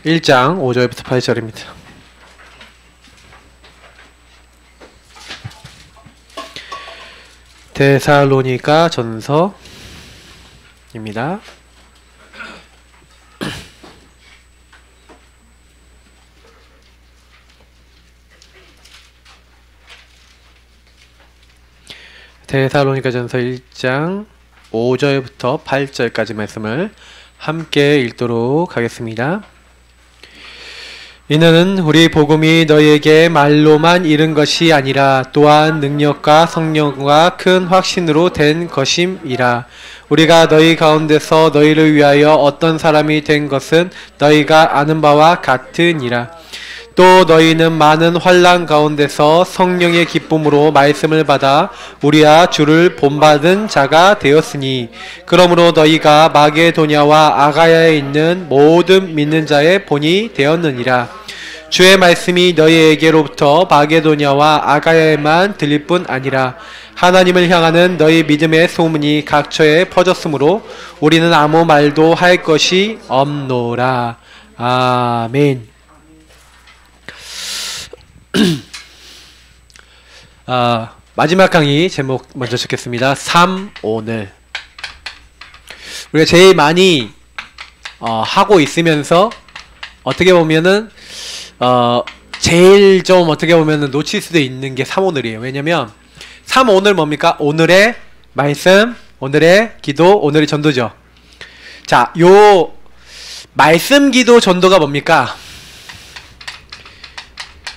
1장 5절부터 8절입니다. 데살로니가 전서입니다. 데살로니가 전서 1장 5절부터 8절까지 말씀을 함께 읽도록 하겠습니다. 이는 우리 복음이 너희에게 말로만 이른 것이 아니라 또한 능력과 성령과 큰 확신으로 된 것임이라. 우리가 너희 가운데서 너희를 위하여 어떤 사람이 된 것은 너희가 아는 바와 같으니라. 또 너희는 많은 환난 가운데서 성령의 기쁨으로 말씀을 받아 우리와 주를 본받은 자가 되었으니, 그러므로 너희가 마게도냐와 아가야에 있는 모든 믿는 자의 본이 되었느니라. 주의 말씀이 너희에게로부터 마게도냐와 아가야에만 들릴 뿐 아니라 하나님을 향하는 너희 믿음의 소문이 각처에 퍼졌으므로 우리는 아무 말도 할 것이 없노라. 아멘. 마지막 강의 제목 먼저 적겠습니다. 오늘 우리가 제일 많이 하고 있으면서 어떻게 보면은 제일 좀 어떻게 보면은 놓칠 수도 있는 게 오늘이에요. 왜냐면 오늘 뭡니까? 오늘의 말씀, 오늘의 기도, 오늘의 전도죠. 자, 요 말씀, 기도, 전도가 뭡니까?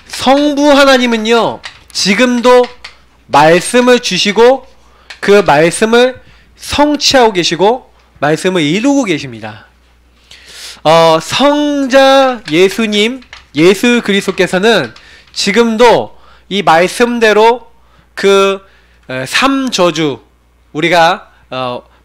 성부 하나님은요, 지금도 말씀을 주시고 그 말씀을 성취하고 계시고 말씀을 이루고 계십니다. 성자 예수님, 예수 그리스도께서는 지금도 이 말씀대로 그 3저주, 우리가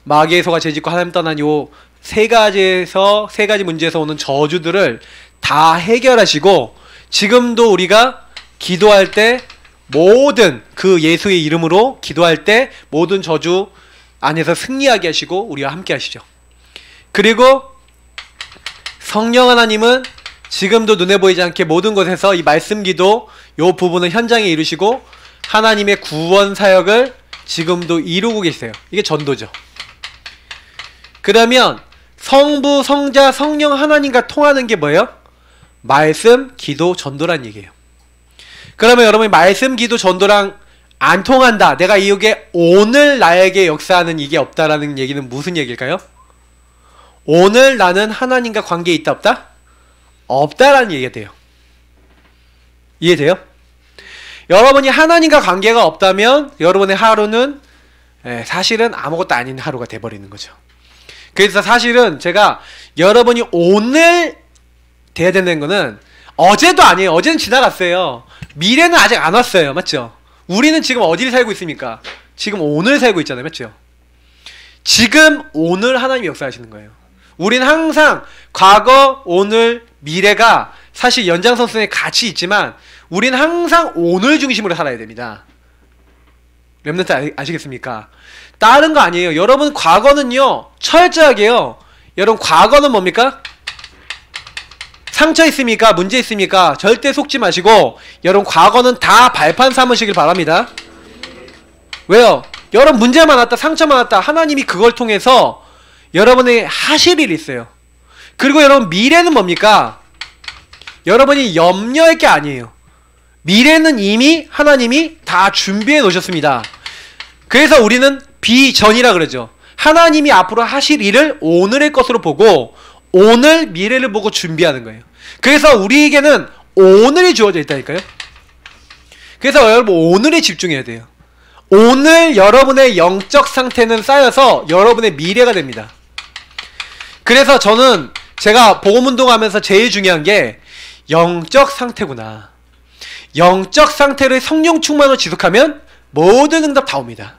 마귀의 죄짓고 하나님 떠난 요 세 가지 문제에서 오는 저주들을 다 해결하시고, 지금도 우리가 기도할 때 모든 그 예수의 이름으로 기도할 때 모든 저주 안에서 승리하게 하시고 우리와 함께 하시죠. 그리고 성령 하나님은 지금도 눈에 보이지 않게 모든 곳에서 이 말씀 기도 요 부분을 현장에 이루시고 하나님의 구원 사역을 지금도 이루고 계세요. 이게 전도죠. 그러면 성부, 성자, 성령 하나님과 통하는 게 뭐예요? 말씀, 기도, 전도란 얘기예요. 그러면 여러분이 말씀, 기도, 전도랑 안 통한다, 내가 이게 오늘 나에게 역사하는 이게 없다라는 얘기는 무슨 얘기일까요? 오늘 나는 하나님과 관계에 있다 없다? 없다라는 얘기가 돼요. 이해돼요? 여러분이 하나님과 관계가 없다면 여러분의 하루는 사실은 아무것도 아닌 하루가 돼버리는 거죠. 그래서 사실은 제가 여러분이 오늘 돼야 되는 거는 어제도 아니에요. 어제는 지나갔어요. 미래는 아직 안 왔어요. 맞죠? 우리는 지금 어디를 살고 있습니까? 지금 오늘 살고 있잖아요. 맞죠? 지금 오늘 하나님이 역사하시는 거예요. 우리는 항상 과거, 오늘, 미래가 사실 연장선상에 같이 있지만 우리는 항상 오늘 중심으로 살아야 됩니다. 렘넌트 아시겠습니까? 다른 거 아니에요. 여러분 과거는요, 철저하게요. 여러분 과거는 뭡니까? 상처 있습니까? 문제 있습니까? 절대 속지 마시고 여러분 과거는 다 발판 삼으시길 바랍니다. 왜요? 여러분 문제만 왔다, 상처만 왔다, 하나님이 그걸 통해서 여러분이 하실 일이 있어요. 그리고 여러분 미래는 뭡니까? 여러분이 염려할 게 아니에요. 미래는 이미 하나님이 다 준비해 놓으셨습니다. 그래서 우리는 비전이라 그러죠. 하나님이 앞으로 하실 일을 오늘의 것으로 보고 오늘 미래를 보고 준비하는 거예요. 그래서 우리에게는 오늘이 주어져 있다니까요. 그래서 여러분 오늘에 집중해야 돼요. 오늘 여러분의 영적 상태는 쌓여서 여러분의 미래가 됩니다. 그래서 저는 제가 복음운동하면서 제일 중요한 게 영적 상태구나. 영적 상태를 성령 충만으로 지속하면 모든 응답 다 옵니다.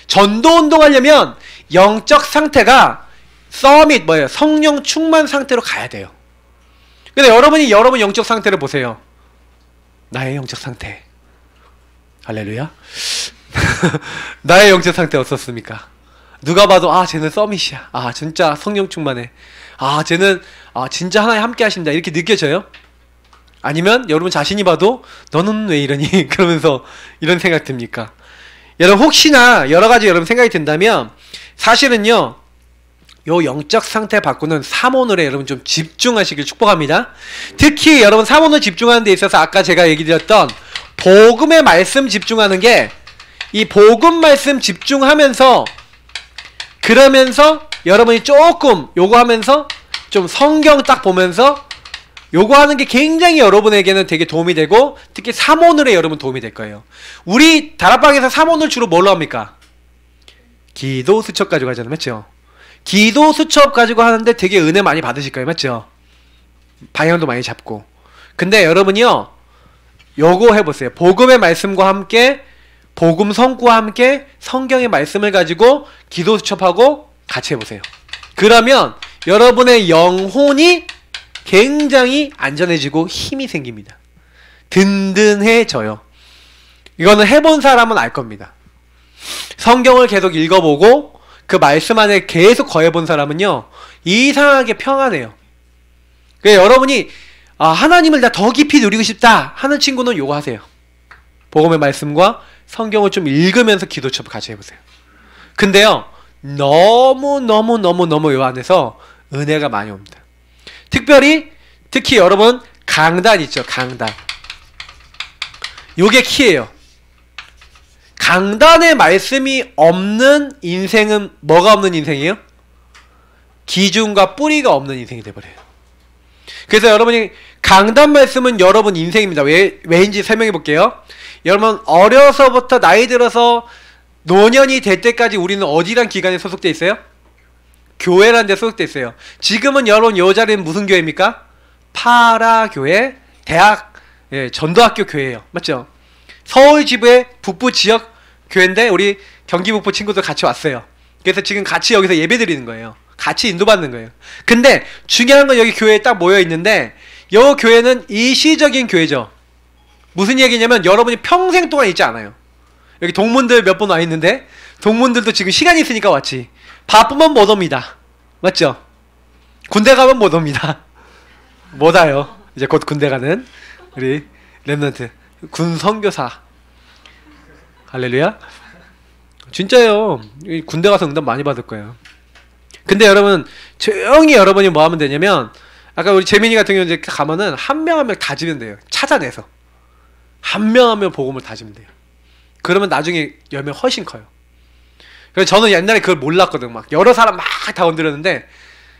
전도운동 하려면 영적 상태가 서밋 뭐예요? 성령 충만 상태로 가야 돼요. 근데 여러분이 여러분 영적 상태를 보세요. 나의 영적 상태. 할렐루야. 나의 영적 상태 어떻습니까? 누가 봐도 아 쟤는 서밋이야. 아 진짜 성령 충만해. 아 쟤는 진짜 하나님 함께 하신다. 이렇게 느껴져요? 아니면 여러분 자신이 봐도 너는 왜 이러니? 그러면서 이런 생각 듭니까? 여러분 혹시나 여러가지 여러분 생각이 든다면 사실은요 요 영적 상태 바꾸는 삼오늘에 여러분 좀 집중하시길 축복합니다. 특히 여러분 삼오늘 집중하는 데 있어서 아까 제가 얘기 드렸던 복음의 말씀 집중하는 게 이 복음 말씀 집중하면서 그러면서 여러분이 조금 요거 하면서 좀 성경 딱 보면서 요거 하는 게 굉장히 여러분에게는 되게 도움이 되고 특히 삼오늘에 여러분 도움이 될 거예요. 우리 다락방에서 삼오늘 주로 뭘로 합니까? 기도 수첩 가지고 하잖아요. 맞죠? 기도 수첩 가지고 하는데 되게 은혜 많이 받으실 거예요. 맞죠? 방향도 많이 잡고. 근데 여러분이요 요거 해보세요. 복음의 말씀과 함께 복음 성구와 함께 성경의 말씀을 가지고 기도 수첩하고 같이 해보세요. 그러면 여러분의 영혼이 굉장히 안전해지고 힘이 생깁니다. 든든해져요. 이거는 해본 사람은 알 겁니다. 성경을 계속 읽어보고 그 말씀 안에 계속 거해본 사람은요 이상하게 평안해요. 그래서 여러분이 하나님을 나 더 깊이 누리고 싶다 하는 친구는 요거 하세요. 복음의 말씀과 성경을 좀 읽으면서 기도처럼 같이 해보세요. 근데요 너무 요 안에서 은혜가 많이 옵니다. 특히 여러분 강단 있죠. 강단 요게 키예요. 강단의 말씀이 없는 인생은 뭐가 없는 인생이에요? 기준과 뿌리가 없는 인생이 돼버려요. 그래서 여러분이 강단 말씀은 여러분 인생입니다. 왜인지 설명해 볼게요. 여러분 어려서부터 나이 들어서 노년이 될 때까지 우리는 어디란 기관에 소속돼 있어요? 교회라는 데 소속돼 있어요. 지금은 여러분 요 자리는 무슨 교회입니까? 파라교회 대학 전도학교 교회예요. 맞죠? 서울 지부의 북부 지역 교회인데 우리 경기 북부 친구들 같이 왔어요. 그래서 지금 같이 여기서 예배 드리는 거예요. 같이 인도받는 거예요. 근데 중요한 건 여기 교회에 딱 모여 있는데 요 교회는 일시적인 교회죠. 무슨 얘기냐면 여러분이 평생 동안 있지 않아요. 여기 동문들 몇 분 와 있는데 동문들도 지금 시간이 있으니까 왔지. 바쁘면 못 옵니다. 맞죠? 군대 가면 못 옵니다. 못 와요. 이제 곧 군대 가는 우리 랩런트 군 선교사. 할렐루야. 진짜요. 군대 가서 응답 많이 받을 거예요. 근데 여러분 조용히 여러분이 뭐 하면 되냐면 아까 우리 재민이 같은 경우는 이제 가면은 한 명 한 명 다 지면 돼요. 찾아내서 한 명 한 명 복음을 다 지면 돼요. 그러면 나중에 열면 훨씬 커요. 그래서 저는 옛날에 그걸 몰랐거든. 막 여러 사람 막 다 건드렸는데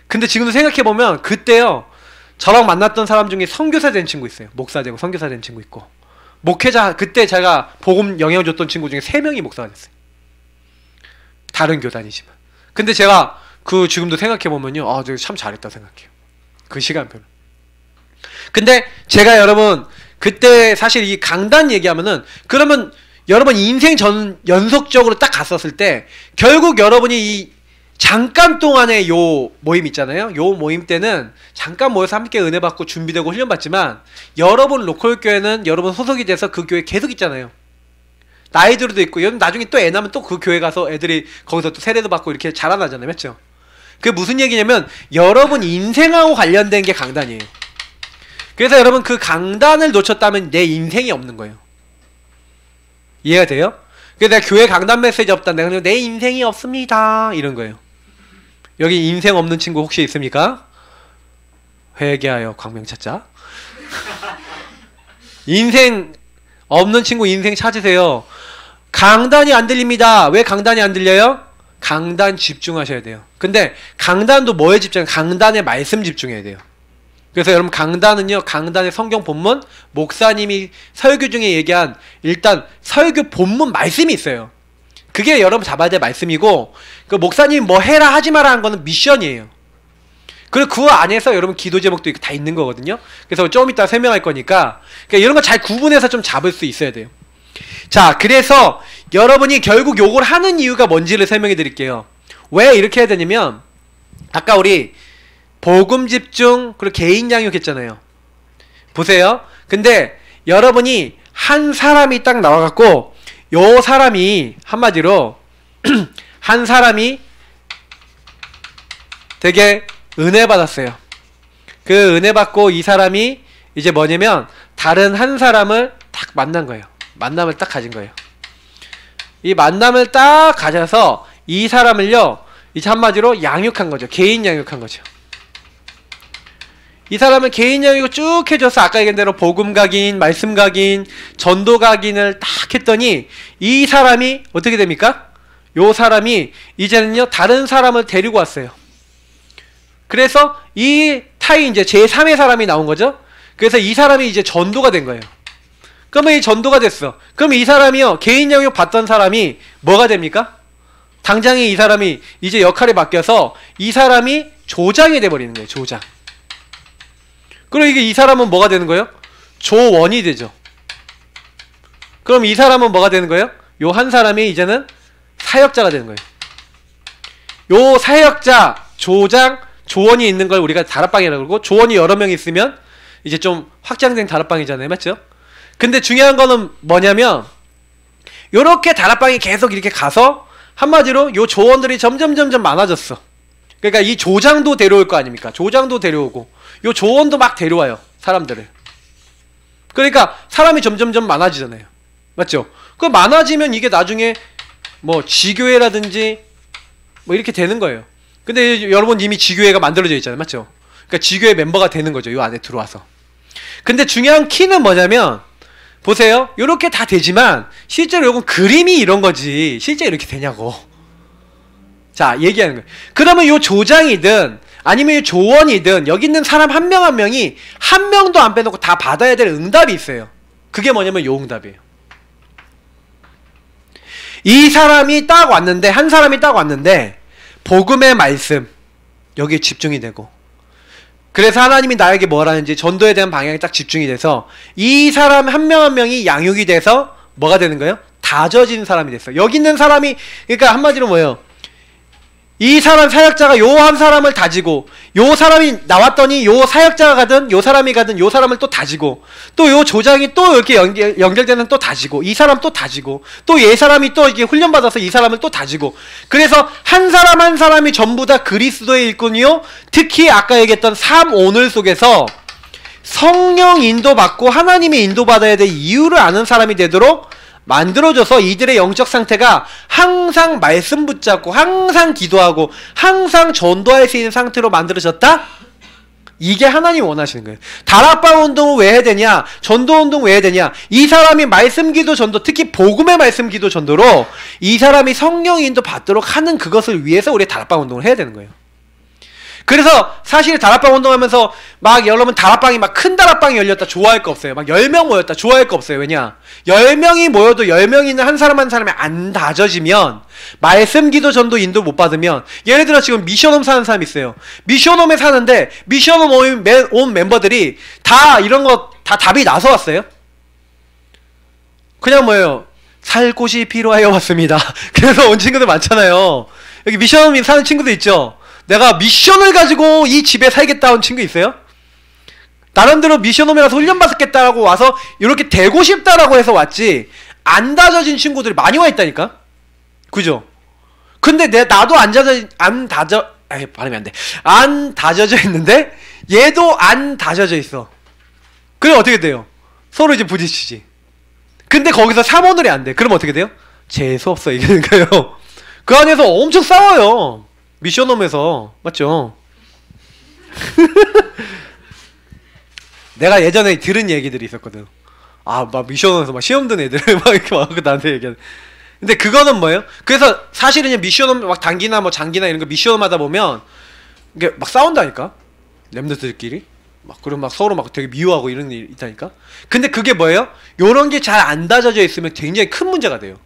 근데 지금도 생각해보면 그때요 저랑 만났던 사람 중에 선교사 된 친구 있어요. 목사 되고 선교사 된 친구 있고 목회자 그때 제가 복음 영향을 줬던 친구 중에 3명이 목사가 됐어요. 다른 교단이지만. 근데 제가 그 지금도 생각해보면요 제가 참 잘했다 생각해요. 그 시간표는. 근데 제가 여러분 그때 사실 이 강단 얘기하면은 그러면 여러분 인생 전 연속적으로 딱 갔었을 때 결국 여러분이 이 잠깐 동안의 요 모임 있잖아요. 요 모임 때는 잠깐 모여서 함께 은혜 받고 준비되고 훈련 받지만 여러분 로컬 교회는 여러분 소속이 돼서 그 교회 계속 있잖아요. 나이 들어도 있고 여러분 나중에 또 애 낳으면 또 그 교회 가서 애들이 거기서 또 세례도 받고 이렇게 자라나잖아요. 맞죠? 그게 무슨 얘기냐면 여러분 인생하고 관련된 게 강단이에요. 그래서 여러분 그 강단을 놓쳤다면 내 인생이 없는 거예요. 이해가 돼요? 그래서 내가 교회 강단 메시지 없다. 내가 그냥 내 인생이 없습니다. 이런 거예요. 여기 인생 없는 친구 혹시 있습니까? 회개하여 광명 찾자. 인생 없는 친구 인생 찾으세요. 강단이 안 들립니다. 왜 강단이 안 들려요? 강단 집중하셔야 돼요. 근데 강단도 뭐에 집중해요? 강단의 말씀 집중해야 돼요. 그래서 여러분 강단은요 강단의 성경 본문 목사님이 설교 중에 얘기한 일단 설교 본문 말씀이 있어요. 그게 여러분 잡아야 될 말씀이고 그 목사님이 뭐 해라 하지 마라 한 거는 미션이에요. 그리고 그 안에서 여러분 기도 제목도 다 있는 거거든요. 그래서 좀 이따 설명할 거니까 그러니까 이런 거 잘 구분해서 좀 잡을 수 있어야 돼요. 자 그래서 여러분이 결국 요걸 하는 이유가 뭔지를 설명해 드릴게요. 왜 이렇게 해야 되냐면 아까 우리 복음 집중 그리고 개인 양육 했잖아요. 보세요. 근데 여러분이 한 사람이 딱 나와갖고 요 사람이 한마디로 한 사람이 되게 은혜 받았어요. 그 은혜 받고 이 사람이 이제 뭐냐면 다른 한 사람을 딱 만난 거예요. 만남을 딱 가진 거예요. 이 만남을 딱 가져서 이 사람을요, 이제 한마디로 양육한 거죠. 개인 양육한 거죠. 이 사람은 개인 양육을 쭉 해줘서 아까 얘기한 대로 복음 각인, 말씀 각인, 전도 각인을 딱 했더니 이 사람이 어떻게 됩니까? 요 사람이 이제는요 다른 사람을 데리고 왔어요. 그래서 이 타이 이제 제3의 사람이 나온 거죠. 그래서 이 사람이 이제 전도가 된 거예요. 그러면 이 전도가 됐어. 그럼 이 사람이요 개인 양육 받던 사람이 뭐가 됩니까? 당장에 이 사람이 이제 역할이 바뀌어서 이 사람이 조장이 돼버리는 거예요. 조장. 그럼 이게 이 사람은 뭐가 되는 거예요? 조원이 되죠. 그럼 이 사람은 뭐가 되는 거예요? 요 한 사람이 이제는 사역자가 되는 거예요. 요 사역자, 조장, 조원이 있는 걸 우리가 다락방이라고 그러고, 조원이 여러 명 있으면 이제 좀 확장된 다락방이잖아요. 맞죠? 근데 중요한 거는 뭐냐면 요렇게 다락방이 계속 이렇게 가서 한마디로 요 조원들이 점점 많아졌어. 그러니까 이 조장도 데려올 거 아닙니까? 조장도 데려오고 요 조원도 막 데려와요. 사람들을. 그러니까 사람이 점점 많아지잖아요. 맞죠? 그 많아지면 이게 나중에 뭐 지교회라든지 뭐 이렇게 되는 거예요. 근데 여러분 이미 지교회가 만들어져 있잖아요. 맞죠? 그러니까 지교회 멤버가 되는 거죠. 요 안에 들어와서. 근데 중요한 키는 뭐냐면 보세요. 요렇게 다 되지만 실제로 요건 그림이 이런 거지 실제 이렇게 되냐고. 자, 얘기하는 거예요. 그러면 요 조장이든 아니면 요 조원이든 여기 있는 사람 한 명 한 명이 한 명도 안 빼놓고 다 받아야 될 응답이 있어요. 그게 뭐냐면 요 응답이에요. 이 사람이 딱 왔는데, 한 사람이 딱 왔는데 복음의 말씀 여기에 집중이 되고, 그래서 하나님이 나에게 뭐라는지 전도에 대한 방향이 딱 집중이 돼서 이 사람 한 명 한 명이 양육이 돼서 뭐가 되는 거예요? 다져진 사람이 됐어요. 여기 있는 사람이, 그러니까 한마디로 뭐예요? 이 사람 사역자가 요 한 사람을 다지고, 요 사람이 나왔더니 요 사역자가 가든 요 사람이 가든 요 사람을 또 다지고, 또 요 조장이 또 이렇게 연결되는 또 다지고, 이 사람 또 다지고, 또 얘 사람이 또 이렇게 훈련받아서 이 사람을 또 다지고, 그래서 한 사람 한 사람이 전부 다 그리스도의 일꾼이요, 특히 아까 얘기했던 3오늘 속에서 성령 인도받고 하나님의 인도받아야 될 이유를 아는 사람이 되도록 만들어줘서 이들의 영적 상태가 항상 말씀 붙잡고 항상 기도하고 항상 전도할 수 있는 상태로 만들어졌다? 이게 하나님이 원하시는 거예요. 다락방 운동을 왜 해야 되냐? 전도 운동 왜 해야 되냐? 이 사람이 말씀 기도 전도, 특히 복음의 말씀 기도 전도로 이 사람이 성령 인도 받도록 하는 그것을 위해서 우리 다락방 운동을 해야 되는 거예요. 그래서 사실 다락방 운동하면서 막 여러분 다락방이 막 큰 다락방이 열렸다 좋아할 거 없어요. 막 10명 모였다 좋아할 거 없어요. 왜냐? 10명이 모여도 10명이 있는 한 사람이 안 다져지면, 말씀 기도 전도 인도 못 받으면, 예를 들어 지금 미션홈 사는 사람이 있어요. 미션홈에 사는데 미션홈 온 멤버들이 다 이런 거 다 답이 나서 왔어요. 그냥 뭐예요? 살 곳이 필요하여 왔습니다. 그래서 온 친구들 많잖아요. 여기 미션홈에 사는 친구들 있죠? 내가 미션을 가지고 이 집에 살겠다 온 친구 있어요? 나름대로 미션홈이라서 훈련받았겠다라고 와서 이렇게 되고 싶다라고 해서 왔지, 안 다져진 친구들이 많이 와 있다니까? 그죠? 근데 나도 발음이 안 돼. 안 다져져 있는데 얘도 안 다져져 있어. 그래 어떻게 돼요? 서로 이제 부딪히지. 근데 거기서 3오늘이 안 돼. 그럼 어떻게 돼요? 재수없어 이기는 거예요. 그 안에서 엄청 싸워요. 미션홈에서. 맞죠? 내가 예전에 들은 얘기들이 있었거든. 아, 막 미션홈에서 막 시험 든 애들 막 이렇게 막 나한테 얘기하는. 근데 그거는 뭐예요? 그래서 사실은 미션홈 막 단기나 뭐 장기나 이런 거 미션홈 하다 보면 이게 막 싸운다니까? 랩너들끼리 막 그럼 막 서로 막 되게 미워하고 이런 일 있다니까? 근데 그게 뭐예요? 요런 게 잘 안 다져져 있으면 굉장히 큰 문제가 돼요.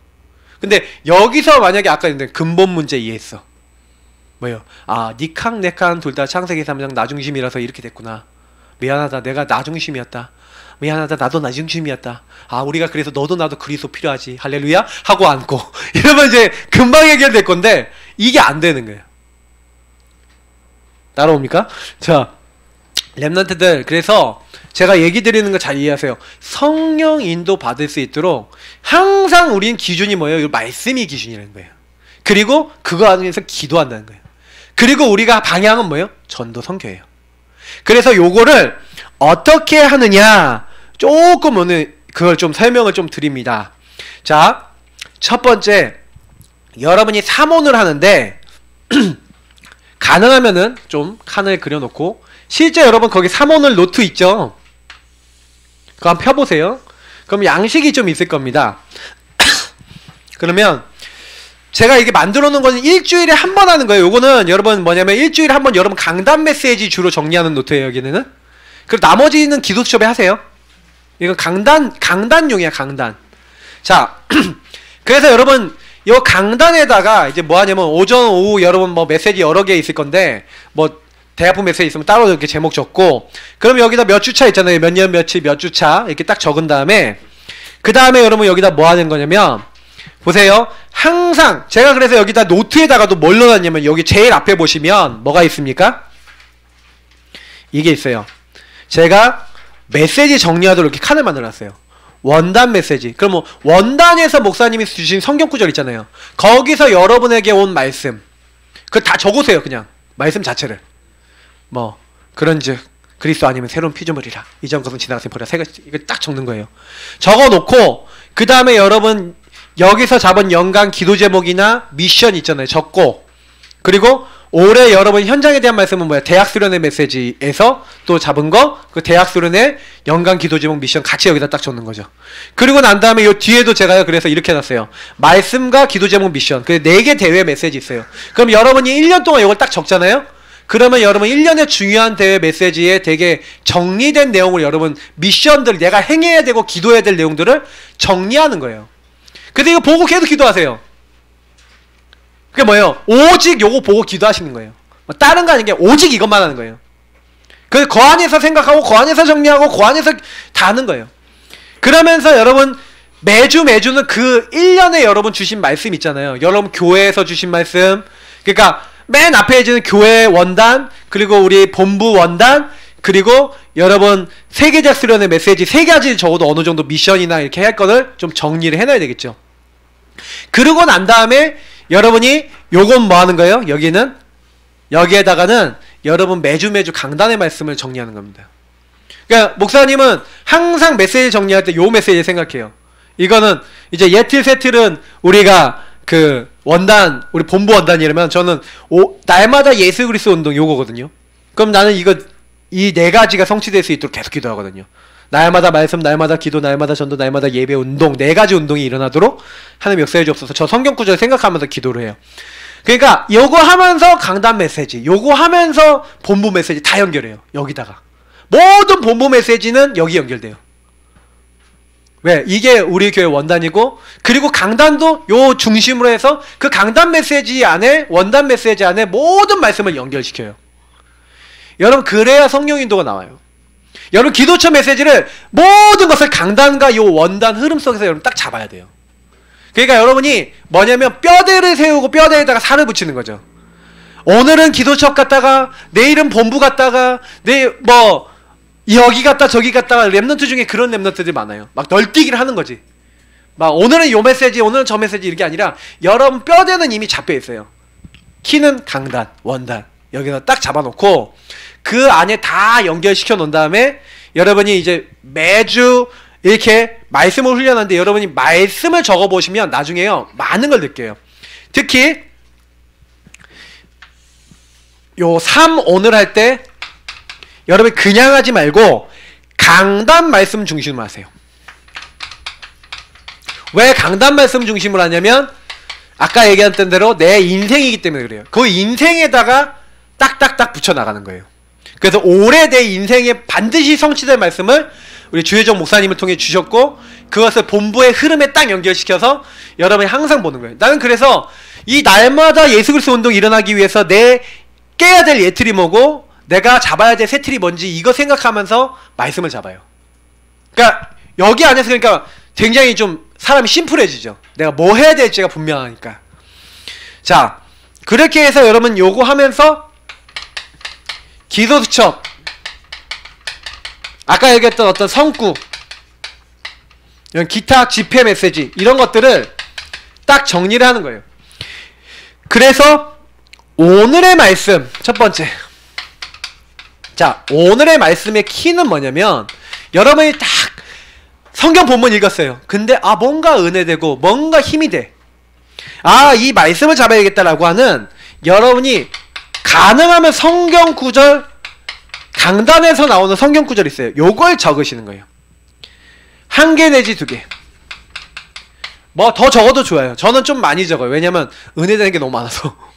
근데 여기서 만약에 아까 얘기했던 근본 문제 이해했어. 뭐예요? 아, 니캉 네캉 둘 다 창세기 3장 나중심이라서 이렇게 됐구나. 미안하다, 내가 나중심이었다. 미안하다, 나도 나중심이었다. 아, 우리가 그래서 너도 나도 그리스도 필요하지. 할렐루야 하고 앉고 이러면 이제 금방 해결될 건데 이게 안 되는 거예요. 따라옵니까? 자, 랩런트들, 그래서 제가 얘기 드리는 거 잘 이해하세요. 성령 인도 받을 수 있도록 항상 우리는 기준이 뭐예요? 말씀이 기준이라는 거예요. 그리고 그거 안에서 기도한다는 거예요. 그리고 우리가 방향은 뭐예요? 전도 선교예요. 그래서 요거를 어떻게 하느냐 조금 오늘 그걸 좀 설명을 좀 드립니다. 자, 첫 번째, 여러분이 사문을 하는데 가능하면은 좀 칸을 그려놓고, 실제 여러분 거기 사문을 노트 있죠? 그거 한번 펴보세요. 그럼 양식이 좀 있을 겁니다. 그러면 제가 이게 만들어 놓은 거는 일주일에 한 번 하는 거예요. 요거는 여러분 뭐냐면 일주일에 한 번 여러분 강단 메시지 주로 정리하는 노트예요, 여기는. 그리고 나머지는 기도 수업에 하세요. 이건 강단용이야, 강단. 자, 그래서 여러분 요 강단에다가 이제 뭐 하냐면 오전, 오후 여러분 뭐 메시지 여러 개 있을 건데, 뭐 대학부 메시지 있으면 따로 이렇게 제목 적고, 그럼 여기다 몇 주차 있잖아요. 몇 년 며칠 몇 주차 이렇게 딱 적은 다음에, 그 다음에 여러분 여기다 뭐 하는 거냐면, 보세요. 항상 제가 그래서 여기다 노트에다가도 뭘 넣어놨냐면, 여기 제일 앞에 보시면 뭐가 있습니까? 이게 있어요. 제가 메시지 정리하도록 이렇게 칸을 만들어놨어요. 원단 메시지. 그럼 뭐 원단에서 목사님이 주신 성경 구절 있잖아요. 거기서 여러분에게 온 말씀, 그거 다 적으세요. 그냥 말씀 자체를. 뭐 그런즉 그리스도 아니면 새로운 피조물이라, 이전 것은 지나갔으니 버려 새 것이, 이거 딱 적는 거예요. 적어놓고 그 다음에 여러분 여기서 잡은 연간 기도 제목이나 미션 있잖아요. 적고, 그리고 올해 여러분 현장에 대한 말씀은 뭐야? 대학 수련회 메시지에서 또 잡은 거, 그 대학 수련회 연간 기도 제목 미션 같이 여기다 딱 적는 거죠. 그리고 난 다음에 요 뒤에도 제가 그래서 이렇게 해놨어요. 말씀과 기도 제목 미션. 그 4개 대회 메시지 있어요. 그럼 여러분이 1년 동안 이걸 딱 적잖아요? 그러면 여러분 1년의 중요한 대회 메시지에 되게 정리된 내용을, 여러분 미션들, 내가 행해야 되고 기도해야 될 내용들을 정리하는 거예요. 근데 이거 보고 계속 기도하세요. 그게 뭐예요? 오직 요거 보고 기도하시는 거예요. 뭐 다른 거 아닌 게 오직 이것만 하는 거예요. 그 안에서 생각하고 그 안에서 정리하고 그 안에서 다 하는 거예요. 그러면서 여러분 매주는 그 1년에 여러분 주신 말씀 있잖아요. 여러분 교회에서 주신 말씀, 그러니까 맨 앞에 해주는 교회 원단, 그리고 우리 본부 원단, 그리고 여러분 세계적 수련의 메시지 3가지 적어도 어느 정도 미션이나 이렇게 할 거를 좀 정리를 해놔야 되겠죠. 그러고 난 다음에 여러분이 요건 뭐 하는 거예요? 여기에다가는 여러분 매주 강단의 말씀을 정리하는 겁니다. 그러니까 목사님은 항상 메시지 정리할 때 요 메시지 생각해요. 이거는 이제 예틀 세틀은 우리가 그 원단, 우리 본부 원단이라면 저는 날마다 예수 그리스도 운동 요거거든요. 그럼 나는 이 4가지가 성취될 수 있도록 계속 기도하거든요. 날마다 말씀, 날마다 기도, 날마다 전도, 날마다 예배 운동, 4가지 운동이 일어나도록 하나님 역사해 주옵소서. 저 성경 구절 생각하면서 기도를 해요. 그러니까 요거 하면서 강단 메시지, 요거 하면서 본부 메시지 다 연결해요. 여기다가 모든 본부 메시지는 여기 연결돼요. 왜? 이게 우리 교회 원단이고, 그리고 강단도 요 중심으로 해서 그 강단 메시지 안에, 원단 메시지 안에 모든 말씀을 연결시켜요. 여러분 그래야 성령 인도가 나와요. 여러분 기도처 메시지를 모든 것을 강단과 요 원단 흐름 속에서 여러분 딱 잡아야 돼요. 그러니까 여러분이 뭐냐면 뼈대를 세우고 뼈대에다가 살을 붙이는 거죠. 오늘은 기도처 갔다가 내일은 본부 갔다가 내일 뭐 여기 갔다 저기 갔다가 랩넌트 중에 그런 랩넌트들이 많아요. 막 널뛰기를 하는 거지. 막 오늘은 요 메시지, 오늘은 저 메시지, 이게 아니라 여러분 뼈대는 이미 잡혀 있어요. 키는 강단, 원단 여기서 딱 잡아놓고 그 안에 다 연결시켜 놓은 다음에 여러분이 이제 매주 이렇게 말씀을 훈련하는데, 여러분이 말씀을 적어보시면 나중에요 많은 걸 느껴요. 특히 요 3 오늘 할 때 여러분 그냥 하지 말고 강단 말씀 중심으로 하세요. 왜 강단 말씀 중심으로 하냐면 아까 얘기했던 대로 내 인생이기 때문에 그래요. 그 인생에다가 딱딱딱 붙여나가는 거예요. 그래서 올해 내 인생에 반드시 성취될 말씀을 우리 주혜정 목사님을 통해 주셨고, 그것을 본부의 흐름에 딱 연결시켜서 여러분이 항상 보는 거예요. 나는 그래서 이 날마다 예수 그리스도 운동이 일어나기 위해서 내 깨야 될 예틀이 뭐고 내가 잡아야 될 새 틀이 뭔지 이거 생각하면서 말씀을 잡아요. 그러니까 여기 안에서 그러니까 굉장히 좀 사람이 심플해지죠. 내가 뭐 해야 될지가 분명하니까. 자, 그렇게 해서 여러분 요거 하면서 기도수첩, 아까 얘기했던 어떤 성구, 이런 기타 집회 메시지 이런 것들을 딱 정리를 하는 거예요. 그래서 오늘의 말씀 첫 번째. 자, 오늘의 말씀의 키는 뭐냐면 여러분이 딱 성경 본문 읽었어요. 근데 뭔가 은혜되고 뭔가 힘이 돼. 이 말씀을 잡아야겠다라고 하는 여러분이 가능하면 성경 구절 강단에서 나오는 성경 구절 있어요. 요걸 적으시는 거예요. 1개 내지 2개. 뭐 더 적어도 좋아요. 저는 좀 많이 적어요. 왜냐면 은혜되는 게 너무 많아서.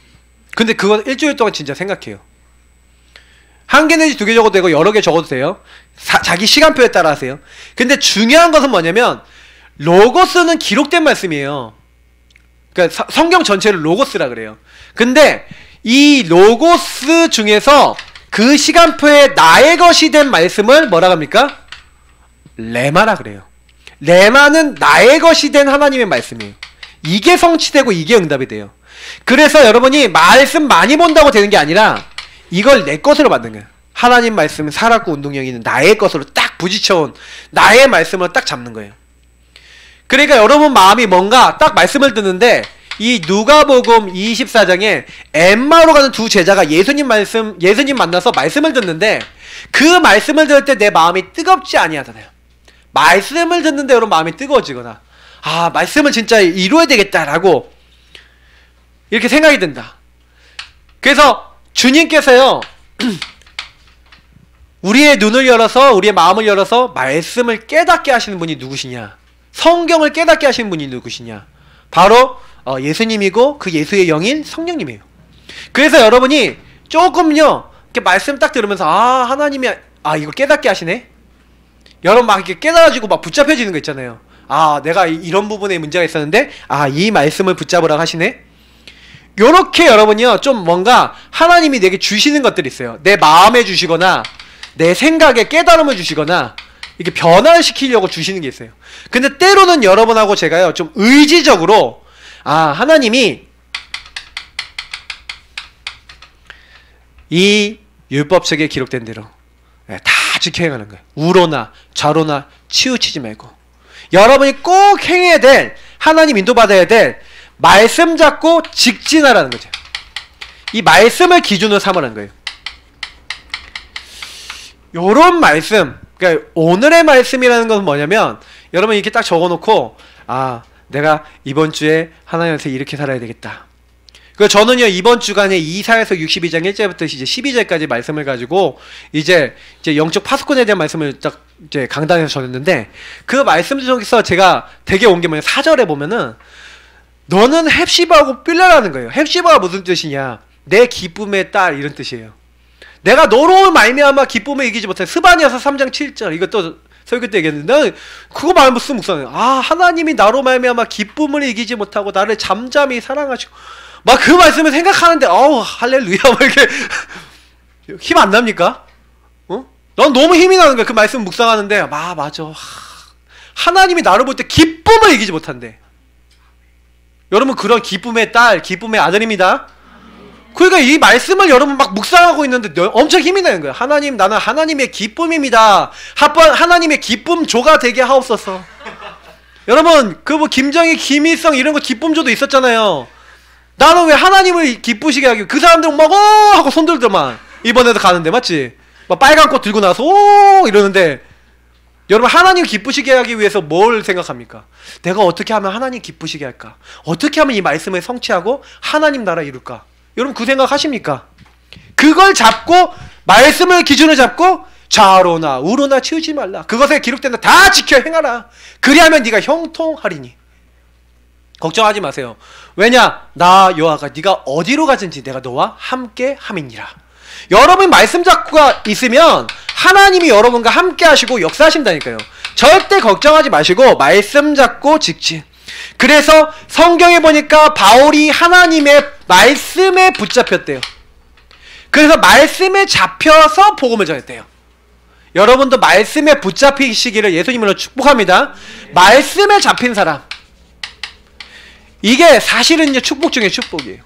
근데 그건 일주일 동안 진짜 생각해요. 1개 내지 2개 적어도 되고 여러 개 적어도 돼요. 자기 시간표에 따라 하세요. 근데 중요한 것은 뭐냐면 로고스는 기록된 말씀이에요. 그러니까 성경 전체를 로고스라 그래요. 근데 이 로고스 중에서 그 시간표에 나의 것이 된 말씀을 뭐라 합니까? 레마라 그래요. 레마는 나의 것이 된 하나님의 말씀이에요. 이게 성취되고 이게 응답이 돼요. 그래서 여러분이 말씀 많이 본다고 되는 게 아니라 이걸 내 것으로 만든 거예요. 하나님 말씀은 살았고 운동력이 있는 나의 것으로 딱 부딪혀온 나의 말씀을 딱 잡는 거예요. 그러니까 여러분 마음이 뭔가 딱 말씀을 듣는데 이 누가복음 24장에 엠마오로 가는 두 제자가 예수님 만나서 말씀을 듣는데 그 말씀을 들을 때 내 마음이 뜨겁지 아니하잖아요. 말씀을 듣는데 여러분 마음이 뜨거워지거나 말씀을 진짜 이루어야 되겠다라고 이렇게 생각이 든다. 그래서 주님께서요 우리의 눈을 열어서 우리의 마음을 열어서 말씀을 깨닫게 하시는 분이 누구시냐? 성경을 깨닫게 하시는 분이 누구시냐? 바로 예수님이고 그 예수의 영인 성령님이에요. 그래서 여러분이 조금요 이렇게 말씀 딱 들으면서 하나님이 이거 깨닫게 하시네. 여러분 막 이렇게 깨달아지고 막 붙잡혀지는 거 있잖아요. 내가 이런 부분에 문제가 있었는데 이 말씀을 붙잡으라고 하시네. 요렇게 여러분이요 좀 뭔가 하나님이 내게 주시는 것들이 있어요. 내 마음에 주시거나 내 생각에 깨달음을 주시거나 이렇게 변화를 시키려고 주시는 게 있어요. 근데 때로는 여러분하고 제가요 좀 의지적으로 하나님이 이 율법책에 기록된 대로 다 지켜 행하는 거예요. 우로나 좌로나 치우치지 말고 여러분이 꼭 행해야 될 하나님 인도받아야 될 말씀 잡고 직진하라는 거죠. 이 말씀을 기준으로 삼으라는 거예요. 요런 말씀, 그러니까 오늘의 말씀이라는 것은 뭐냐면 여러분 이렇게 딱 적어놓고 내가 이번 주에 하나님한테 이렇게 살아야 되겠다. 저는요 이번 주간에 이사야서 62장 1절부터 이제 12절까지 말씀을 가지고 이제 영적 파수꾼에 대한 말씀을 딱 이제 강단에서 전했는데 그 말씀 중에서 제가 되게 온 게 뭐냐면 4절에 보면은 너는 헵시바하고 빌라라는 거예요. 헵시바가 무슨 뜻이냐? 내 기쁨의 딸 이런 뜻이에요. 내가 너로 말미암아 기쁨을 이기지 못해. 스바냐서 3장 7절 이것도 설교 때 얘기했는데 나는 그거 말하면 무슨 묵상해요. 하나님이 나로 말미암아 기쁨을 이기지 못하고 나를 잠잠히 사랑하시고 막 그 말씀을 생각하는데 할렐루야 막 이렇게 힘 안 납니까? 난 너무 힘이 나는 거야. 그 말씀 묵상하는데 맞아. 하나님이 나를 볼 때 기쁨을 이기지 못한대. 여러분 그런 기쁨의 딸, 기쁨의 아들입니다. 그러니까 이 말씀을 여러분 막 묵상하고 있는데 엄청 힘이 나는 거예요. 하나님 나는 하나님의 기쁨입니다. 하나님의 기쁨조가 되게 하옵소서. 여러분 그 뭐 김정희, 김일성 이런 거 기쁨조도 있었잖아요. 나는 왜 하나님을 기쁘시게 하기 그 사람들은 막 하고 손 들더만 이번에도 가는데 맞지? 막 빨간 꽃 들고 나서 이러는데 여러분 하나님 기쁘시게 하기 위해서 뭘 생각합니까? 내가 어떻게 하면 하나님 기쁘시게 할까? 어떻게 하면 이 말씀을 성취하고 하나님 나라 이룰까? 여러분 그 생각 하십니까? 그걸 잡고 말씀을 기준을 잡고 좌로나 우로나 치우지 말라. 그것에 기록된다 다 지켜 행하라. 그리하면 네가 형통하리니. 걱정하지 마세요. 왜냐? 나 여호와가 네가 어디로 가든지 내가 너와 함께 함이니라. 여러분 말씀 잡고가 있으면 하나님이 여러분과 함께 하시고 역사하신다니까요. 절대 걱정하지 마시고 말씀 잡고 직진. 그래서 성경에 보니까 바울이 하나님의 말씀에 붙잡혔대요. 그래서 말씀에 잡혀서 복음을 전했대요. 여러분도 말씀에 붙잡히시기를 예수님으로 축복합니다. 말씀에 잡힌 사람, 이게 사실은요 축복 중에 축복이에요.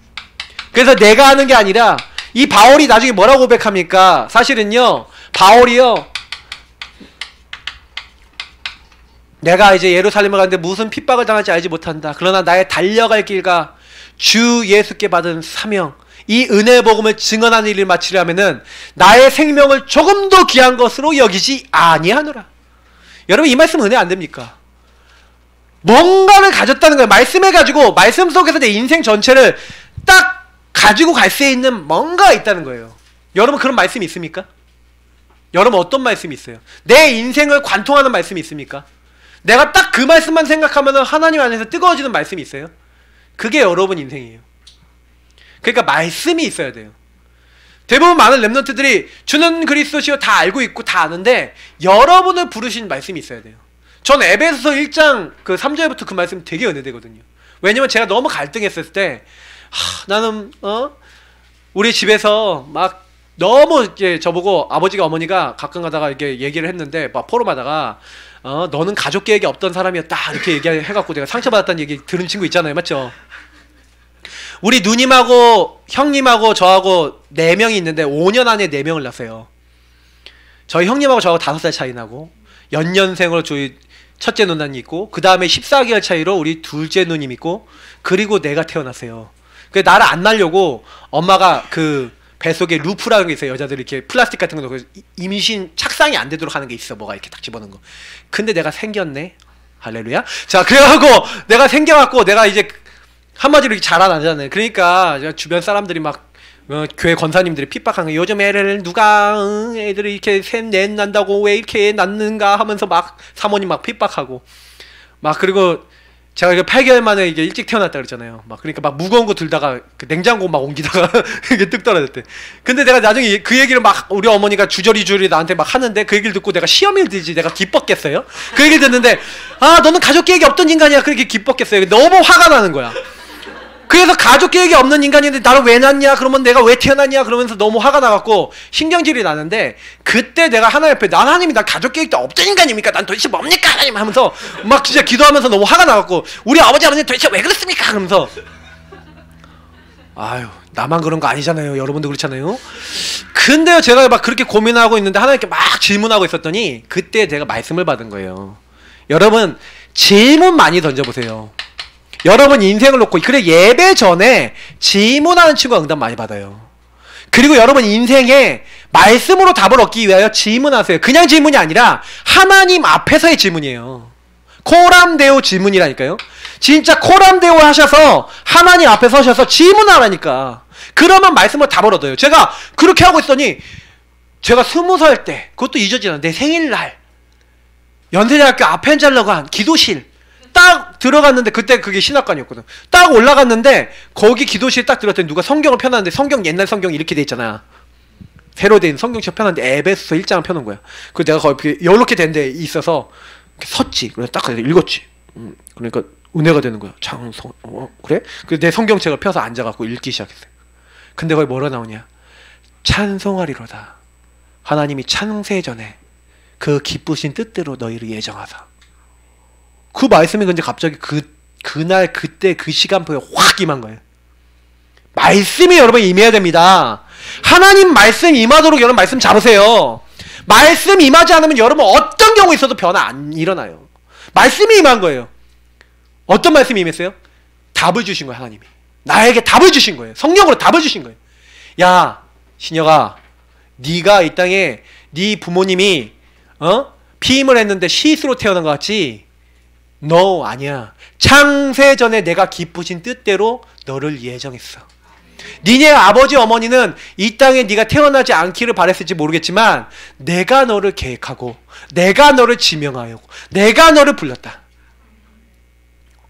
그래서 내가 하는 게 아니라 이 바울이 나중에 뭐라고 고백합니까? 사실은요 바울이요 내가 이제 예루살렘을 가는데 무슨 핍박을 당할지 알지 못한다. 그러나 나의 달려갈 길과 주 예수께 받은 사명 이 은혜의 복음을 증언하는 일을 마치려면은 나의 생명을 조금 더 귀한 것으로 여기지 아니하노라. 여러분 이 말씀 은혜 안 됩니까? 뭔가를 가졌다는 거예요. 말씀해 가지고 말씀 속에서 내 인생 전체를 딱 가지고 갈 수 있는 뭔가가 있다는 거예요. 여러분 그런 말씀이 있습니까? 여러분 어떤 말씀이 있어요? 내 인생을 관통하는 말씀이 있습니까? 내가 딱 그 말씀만 생각하면 하나님 안에서 뜨거워지는 말씀이 있어요? 그게 여러분 인생이에요. 그러니까 말씀이 있어야 돼요. 대부분 많은 렘넌트들이 주는 그리스도시요 다 알고 있고 다 아는데 여러분을 부르신 말씀이 있어야 돼요. 전 에베소서 1장 그 3절부터 그 말씀 되게 은혜되거든요. 왜냐면 제가 너무 갈등했을 때 나는 우리 집에서 막 너무 이제 저보고 아버지가 어머니가 가끔 가다가 이렇게 얘기를 했는데 막 포럼하다가 너는 가족 계획이 없던 사람이었다 이렇게 얘기해갖고 내가 상처받았다는 얘기 들은 친구 있잖아요. 맞죠? 우리 누님하고 형님하고 저하고 4명이 있는데 5년 안에 4명을 낳았어요. 저희 형님하고 저하고 5살 차이 나고 연년생으로 저희 첫째 누나님 있고 그 다음에 14개월 차이로 우리 둘째 누님 있고 그리고 내가 태어났어요. 그 나를 안 낳으려고 엄마가 그 뱃속에 루프라는 게 있어요. 여자들이 이렇게 플라스틱 같은 거 넣고 임신 착상이 안 되도록 하는 게 있어. 뭐가 이렇게 딱 집어넣은 거. 근데 내가 생겼네. 할렐루야. 자 그래갖고 내가 생겨갖고 내가 이제 한마디로 이렇게 자라나잖아요. 그러니까 주변 사람들이 막 교회 권사님들이 핍박하는 거예요. 요즘 애를 누가 애들이 이렇게 셋 넷 난다고 왜 이렇게 낳는가 하면서 막 사모님 막 핍박하고 막 그리고 제가 이게 8개월 만에 이게 일찍 태어났다 그랬잖아요. 막 그러니까 막 무거운 거 들다가 그 냉장고 막 옮기다가 이게 뚝 떨어졌대. 근데 내가 나중에 그 얘기를 막 우리 어머니가 주저리주저리 나한테 막 하는데 그 얘기를 듣고 내가 시험일 들지 내가 기뻤겠어요? 그 얘기를 듣는데 너는 가족 계획이 없던 인간이야. 그렇게 기뻤겠어요. 너무 화가 나는 거야. 그래서 가족 계획이 없는 인간인데 나를 왜 낳냐? 그러면 내가 왜 태어났냐? 그러면서 너무 화가 나갖고 신경질이 나는데 그때 내가 하나님 앞에 하나님이 나 가족 계획도 없던 인간입니까? 난 도대체 뭡니까? 하나님 하면서 막 진짜 기도하면서 너무 화가 나갖고 우리 아버지 아버님 도대체 왜 그랬습니까? 그러면서 아유 나만 그런 거 아니잖아요. 여러분도 그렇잖아요. 근데요 제가 막 그렇게 고민하고 있는데 하나님께 막 질문하고 있었더니 그때 제가 말씀을 받은 거예요. 여러분 질문 많이 던져보세요. 여러분 인생을 놓고 그래 예배 전에 질문하는 친구가 응답 많이 받아요. 그리고 여러분 인생에 말씀으로 답을 얻기 위하여 질문하세요. 그냥 질문이 아니라 하나님 앞에서의 질문이에요. 코람데오 질문이라니까요. 진짜 코람데오 하셔서 하나님 앞에 서셔서 질문하라니까. 그러면 말씀으로 답을 얻어요. 제가 그렇게 하고 있더니 제가 20살 때 그것도 잊어지지 않아요. 내 생일날 연세대학교 아펜잘러관 기도실 딱 들어갔는데 그때 그게 신학관이었거든. 딱 올라갔는데 거기 기도실에 딱 들어갔더니 누가 성경을 펴놨는데 성경 옛날 성경이 이렇게 돼 있잖아. 새로 된 성경책 펴놨는데 에베소서 1장을 펴놓은 거야. 그 내가 거기 이렇게 된 데 있어서 섰지. 그래서 딱 읽었지. 그러니까 은혜가 되는 거야. 장성 그래? 그래서 내 성경책을 펴서 앉아갖고 읽기 시작했어요. 근데 거기 뭐라 나오냐? 찬송하리로다. 하나님이 창세 전에 그 기쁘신 뜻대로 너희를 예정하사. 그 말씀이 근데 갑자기 그날 그때 그 시간표에 확 임한 거예요. 말씀이 여러분 임해야 됩니다. 하나님 말씀 임하도록 여러분 말씀 잡으세요. 말씀 임하지 않으면 여러분 어떤 경우 있어도 변화 안 일어나요. 말씀이 임한 거예요. 어떤 말씀이 임했어요? 답을 주신 거예요. 하나님이 나에게 답을 주신 거예요. 성령으로 답을 주신 거예요. 야 신혁아 네가 이 땅에 네 부모님이 피임을 했는데 시스로 태어난 것 같지? No, 아니야. 창세전에 내가 기쁘신 뜻대로 너를 예정했어. 니네 아버지 어머니는 이 땅에 네가 태어나지 않기를 바랬을지 모르겠지만 내가 너를 계획하고 내가 너를 지명하였고 내가 너를 불렀다.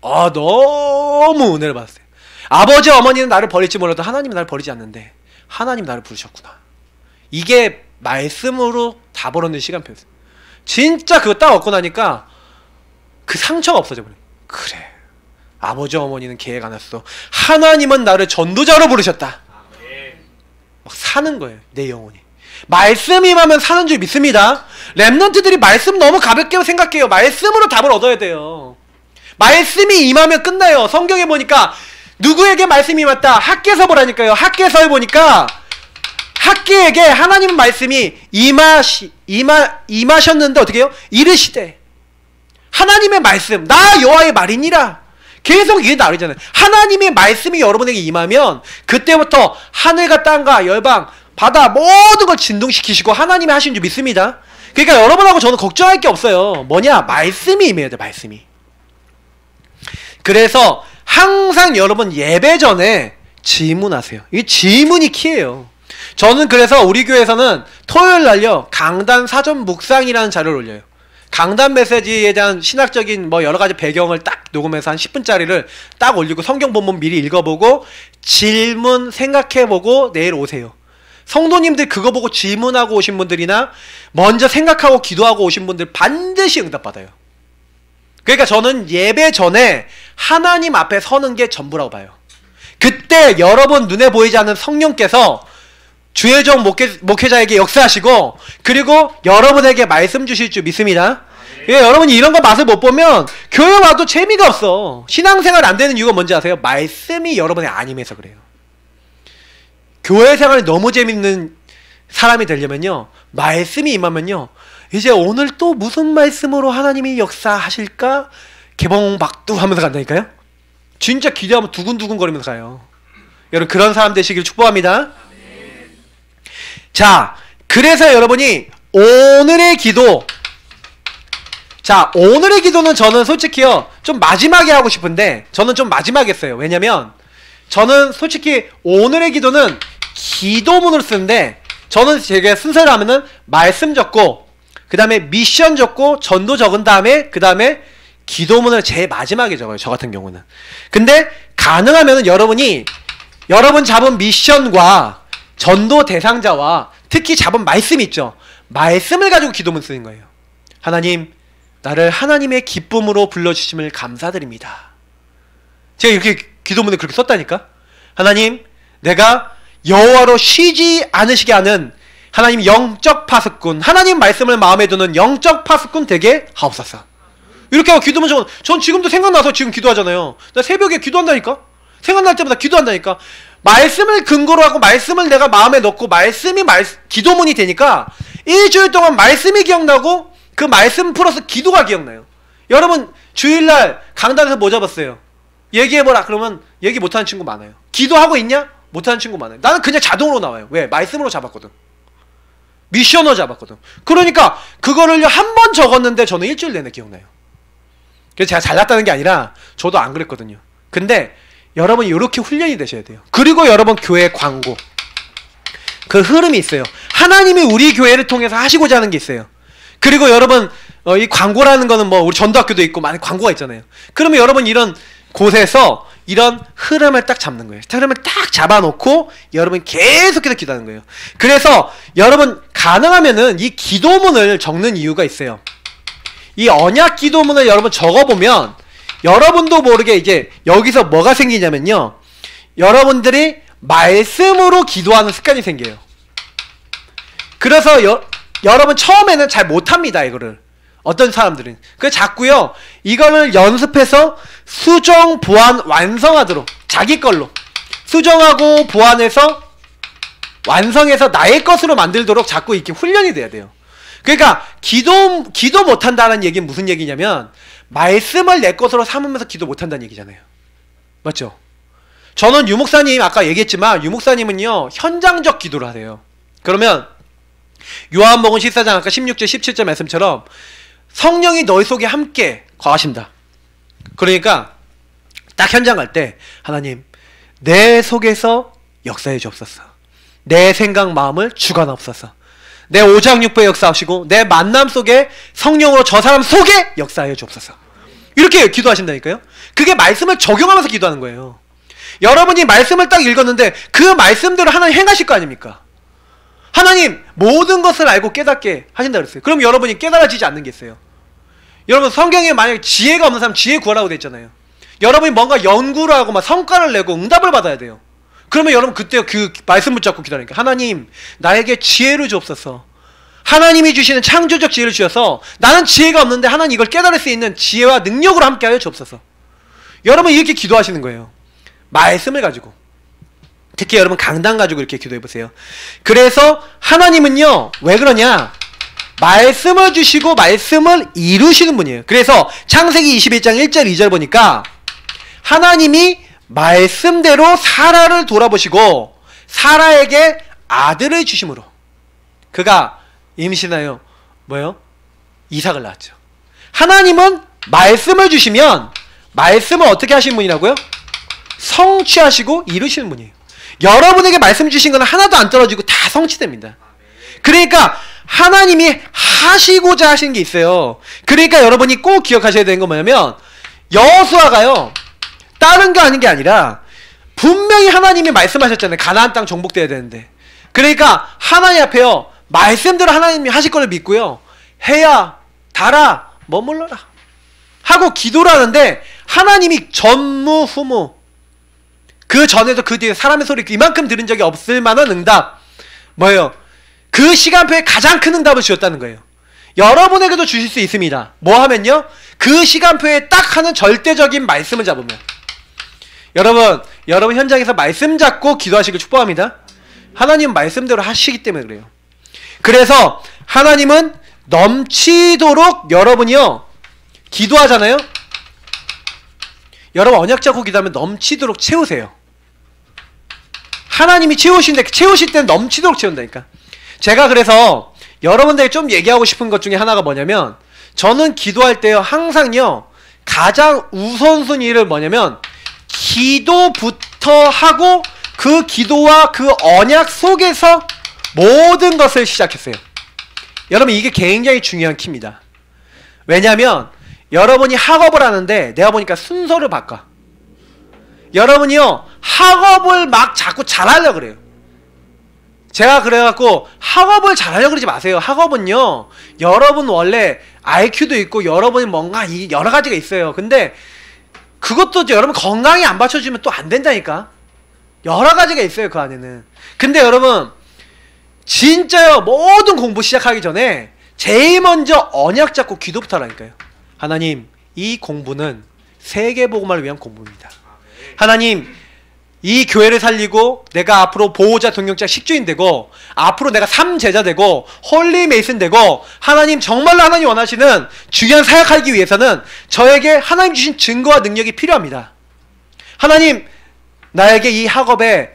너무 은혜를 받았어요. 아버지 어머니는 나를 버릴지 몰라도 하나님이 나를 버리지 않는데 하나님 나를 부르셨구나. 이게 말씀으로 다 벌어낸 시간표였어요. 진짜 그거 딱 얻고 나니까 그 상처가 없어져 버려. 그래. 아버지 어머니는 계획 안 했어. 하나님은 나를 전도자로 부르셨다. 막 사는 거예요. 내 영혼이. 말씀 임하면 사는 줄 믿습니다. 렘넌트들이 말씀 너무 가볍게 생각해요. 말씀으로 답을 얻어야 돼요. 말씀이 임하면 끝나요. 성경에 보니까 누구에게 말씀이 임했다? 학개서 보라니까요. 학개서에 보니까 학개에게 하나님 말씀이 임하셨는데 어떻게 해요? 이르시되 하나님의 말씀 나 여호와의 말이니라 계속 이게 나오잖아요. 하나님의 말씀이 여러분에게 임하면 그때부터 하늘과 땅과 열방, 바다 모든 걸 진동시키시고 하나님이 하신 줄 믿습니다. 그러니까 여러분하고 저는 걱정할 게 없어요. 뭐냐? 말씀이 임해야 돼. 말씀이. 그래서 항상 여러분 예배 전에 질문하세요. 이 질문이 키예요. 저는 그래서 우리 교회에서는 토요일 날요 강단 사전 묵상이라는 자료를 올려요. 강단 메시지에 대한 신학적인 뭐 여러 가지 배경을 딱 녹음해서 한 10분짜리를 딱 올리고 성경 본문 미리 읽어보고 질문 생각해보고 내일 오세요. 성도님들 그거 보고 질문하고 오신 분들이나 먼저 생각하고 기도하고 오신 분들 반드시 응답받아요. 그러니까 저는 예배 전에 하나님 앞에 서는 게 전부라고 봐요. 그때 여러분 눈에 보이지 않는 성령께서 주의종 목회자에게 역사하시고 그리고 여러분에게 말씀 주실 줄 믿습니다. 예, 여러분이 이런 거 맛을 못 보면 교회 와도 재미가 없어. 신앙생활 안 되는 이유가 뭔지 아세요? 말씀이 여러분의 안 임해서 그래요. 교회 생활이 너무 재밌는 사람이 되려면요 말씀이 임하면요 이제 오늘 또 무슨 말씀으로 하나님이 역사하실까 개봉박두 하면서 간다니까요. 진짜 기대하면 두근두근 거리면서 가요. 여러분 그런 사람 되시길 축복합니다. 자, 그래서 여러분이 오늘의 기도, 자 오늘의 기도는 저는 솔직히요 좀 마지막에 하고 싶은데 저는 좀 마지막에 써요. 왜냐면 저는 솔직히 오늘의 기도는 기도문을 쓰는데 저는 제가 순서를 하면은 말씀 적고 그 다음에 미션 적고 전도 적은 다음에 그 다음에 기도문을 제일 마지막에 적어요. 저 같은 경우는. 근데 가능하면은 여러분이 여러분 잡은 미션과 전도 대상자와 특히 잡은 말씀 있죠. 말씀을 가지고 기도문 쓰는 거예요. 하나님 나를 하나님의 기쁨으로 불러주심을 감사드립니다. 제가 이렇게 기도문을 그렇게 썼다니까. 하나님 내가 여호와로 쉬지 않으시게 하는 하나님 영적 파수꾼, 하나님 말씀을 마음에 두는 영적 파수꾼 되게 하옵소서. 이렇게 하고 기도문 적어. 전 지금도 생각나서 지금 기도하잖아요. 나 새벽에 기도한다니까. 생각날 때마다 기도한다니까. 말씀을 근거로 하고 말씀을 내가 마음에 넣고 말씀이 기도문이 되니까 일주일 동안 말씀이 기억나고 그 말씀 플러스 기도가 기억나요. 여러분 주일날 강단에서 뭐 잡았어요? 얘기해보라 그러면 얘기 못하는 친구 많아요. 기도하고 있냐? 못하는 친구 많아요. 나는 그냥 자동으로 나와요. 왜? 말씀으로 잡았거든. 미션으로 잡았거든. 그러니까 그거를 한 번 적었는데 저는 일주일 내내 기억나요. 그래서 제가 잘났다는 게 아니라 저도 안 그랬거든요. 근데 여러분이 이렇게 훈련이 되셔야 돼요. 그리고 여러분 교회 광고 그 흐름이 있어요. 하나님이 우리 교회를 통해서 하시고자 하는 게 있어요. 그리고 여러분 이 광고라는 거는 뭐 우리 전도학교도 있고 많은 광고가 있잖아요. 그러면 여러분 이런 곳에서 이런 흐름을 딱 잡는 거예요. 흐름을 딱 잡아놓고 여러분 계속해서 기도하는 거예요. 그래서 여러분 가능하면은 이 기도문을 적는 이유가 있어요. 이 언약 기도문을 여러분 적어보면 여러분도 모르게 이제 여기서 뭐가 생기냐면요 여러분들이 말씀으로 기도하는 습관이 생겨요. 그래서 여러분 처음에는 잘 못합니다. 이거를 어떤 사람들은 그래서 자꾸요 이거를 연습해서 수정, 보완, 완성하도록 자기 걸로 수정하고 보완해서 완성해서 나의 것으로 만들도록 자꾸 이렇게 훈련이 돼야 돼요. 그러니까 기도 못한다는 얘기는 무슨 얘기냐면 말씀을 내 것으로 삼으면서 기도 못한다는 얘기잖아요. 맞죠? 저는 유목사님 아까 얘기했지만 유목사님은요 현장적 기도를 하세요. 그러면 요한복음 14장 아까 16절 17절 말씀처럼 성령이 너희 속에 함께 거하신다. 그러니까 딱 현장 갈 때 하나님 내 속에서 역사해 주옵소서. 내 생각 마음을 주관하옵소서. 내 오장육부의 역사하시고 내 만남 속에 성령으로 저 사람 속에 역사해 주옵소서. 이렇게 기도하신다니까요. 그게 말씀을 적용하면서 기도하는 거예요. 여러분이 말씀을 딱 읽었는데 그 말씀대로 하나님 행하실 거 아닙니까? 하나님 모든 것을 알고 깨닫게 하신다 그랬어요. 그럼 여러분이 깨달아지지 않는 게 있어요. 여러분 성경에 만약에 지혜가 없는 사람 지혜 구하라고 돼 있잖아요. 여러분이 뭔가 연구를 하고 막 성과를 내고 응답을 받아야 돼요. 그러면 여러분 그때 그 말씀 붙잡고 기다리니까 하나님 나에게 지혜를 주옵소서. 하나님이 주시는 창조적 지혜를 주셔서 나는 지혜가 없는데 하나님 이걸 깨달을 수 있는 지혜와 능력으로 함께하여 주옵소서. 여러분 이렇게 기도하시는 거예요. 말씀을 가지고. 특히 여러분 강단 가지고 이렇게 기도해보세요. 그래서 하나님은요 왜 그러냐 말씀을 주시고 말씀을 이루시는 분이에요. 그래서 창세기 21장 1절 2절 보니까 하나님이 말씀대로 사라를 돌아보시고 사라에게 아들을 주심으로 그가 임신하여 뭐예요? 이삭을 낳았죠. 하나님은 말씀을 주시면 말씀을 어떻게 하시는 분이라고요? 성취하시고 이루시는 분이에요. 여러분에게 말씀 주신 건 하나도 안 떨어지고 다 성취됩니다. 그러니까 하나님이 하시고자 하시는 게 있어요. 그러니까 여러분이 꼭 기억하셔야 되는 건 뭐냐면 여호수아가요 다른 게 아닌 게 아니라 분명히 하나님이 말씀하셨잖아요. 가나안 땅 정복돼야 되는데. 그러니까 하나님 앞에요 말씀대로 하나님이 하실 거를 믿고요 해야 달아 머물러라 하고 기도를 하는데 하나님이 전무후무 그 전에도 그 뒤에 사람의 소리 이만큼 들은 적이 없을 만한 응답 뭐예요? 그 시간표에 가장 큰 응답을 주셨다는 거예요. 여러분에게도 주실 수 있습니다. 뭐 하면요? 그 시간표에 딱 하는 절대적인 말씀을 잡으면 여러분 현장에서 말씀 잡고 기도하시길 축복합니다. 하나님 말씀대로 하시기 때문에 그래요. 그래서 하나님은 넘치도록 여러분이요 기도하잖아요. 여러분 언약 잡고 기도하면 넘치도록 채우세요. 하나님이 채우실 때는 넘치도록 채운다니까. 제가 그래서 여러분들에게 좀 얘기하고 싶은 것 중에 하나가 뭐냐면 저는 기도할 때요 항상요 가장 우선순위를 뭐냐면 기도부터 하고 그 기도와 그 언약 속에서 모든 것을 시작했어요. 여러분 이게 굉장히 중요한 키입니다. 왜냐하면 여러분이 학업을 하는데 내가 보니까 순서를 바꿔. 여러분이요 학업을 막 자꾸 잘하려고 그래요. 제가 그래갖고 학업을 잘하려고 그러지 마세요. 학업은요 여러분 원래 IQ도 있고 여러분이 뭔가 여러 가지가 있어요. 근데 그것도 여러분 건강이 안 받쳐주면 또 안 된다니까. 여러 가지가 있어요 그 안에는. 근데 여러분 진짜요 모든 공부 시작하기 전에 제일 먼저 언약 잡고 기도부터 하라니까요. 하나님 이 공부는 세계복음화를 위한 공부입니다. 하나님 이 교회를 살리고 내가 앞으로 보호자 동역자 식주인 되고 앞으로 내가 삼제자 되고 홀리 메이슨 되고 하나님 정말로 하나님 원하시는 중요한 사역하기 위해서는 저에게 하나님 주신 증거와 능력이 필요합니다. 하나님 나에게 이 학업에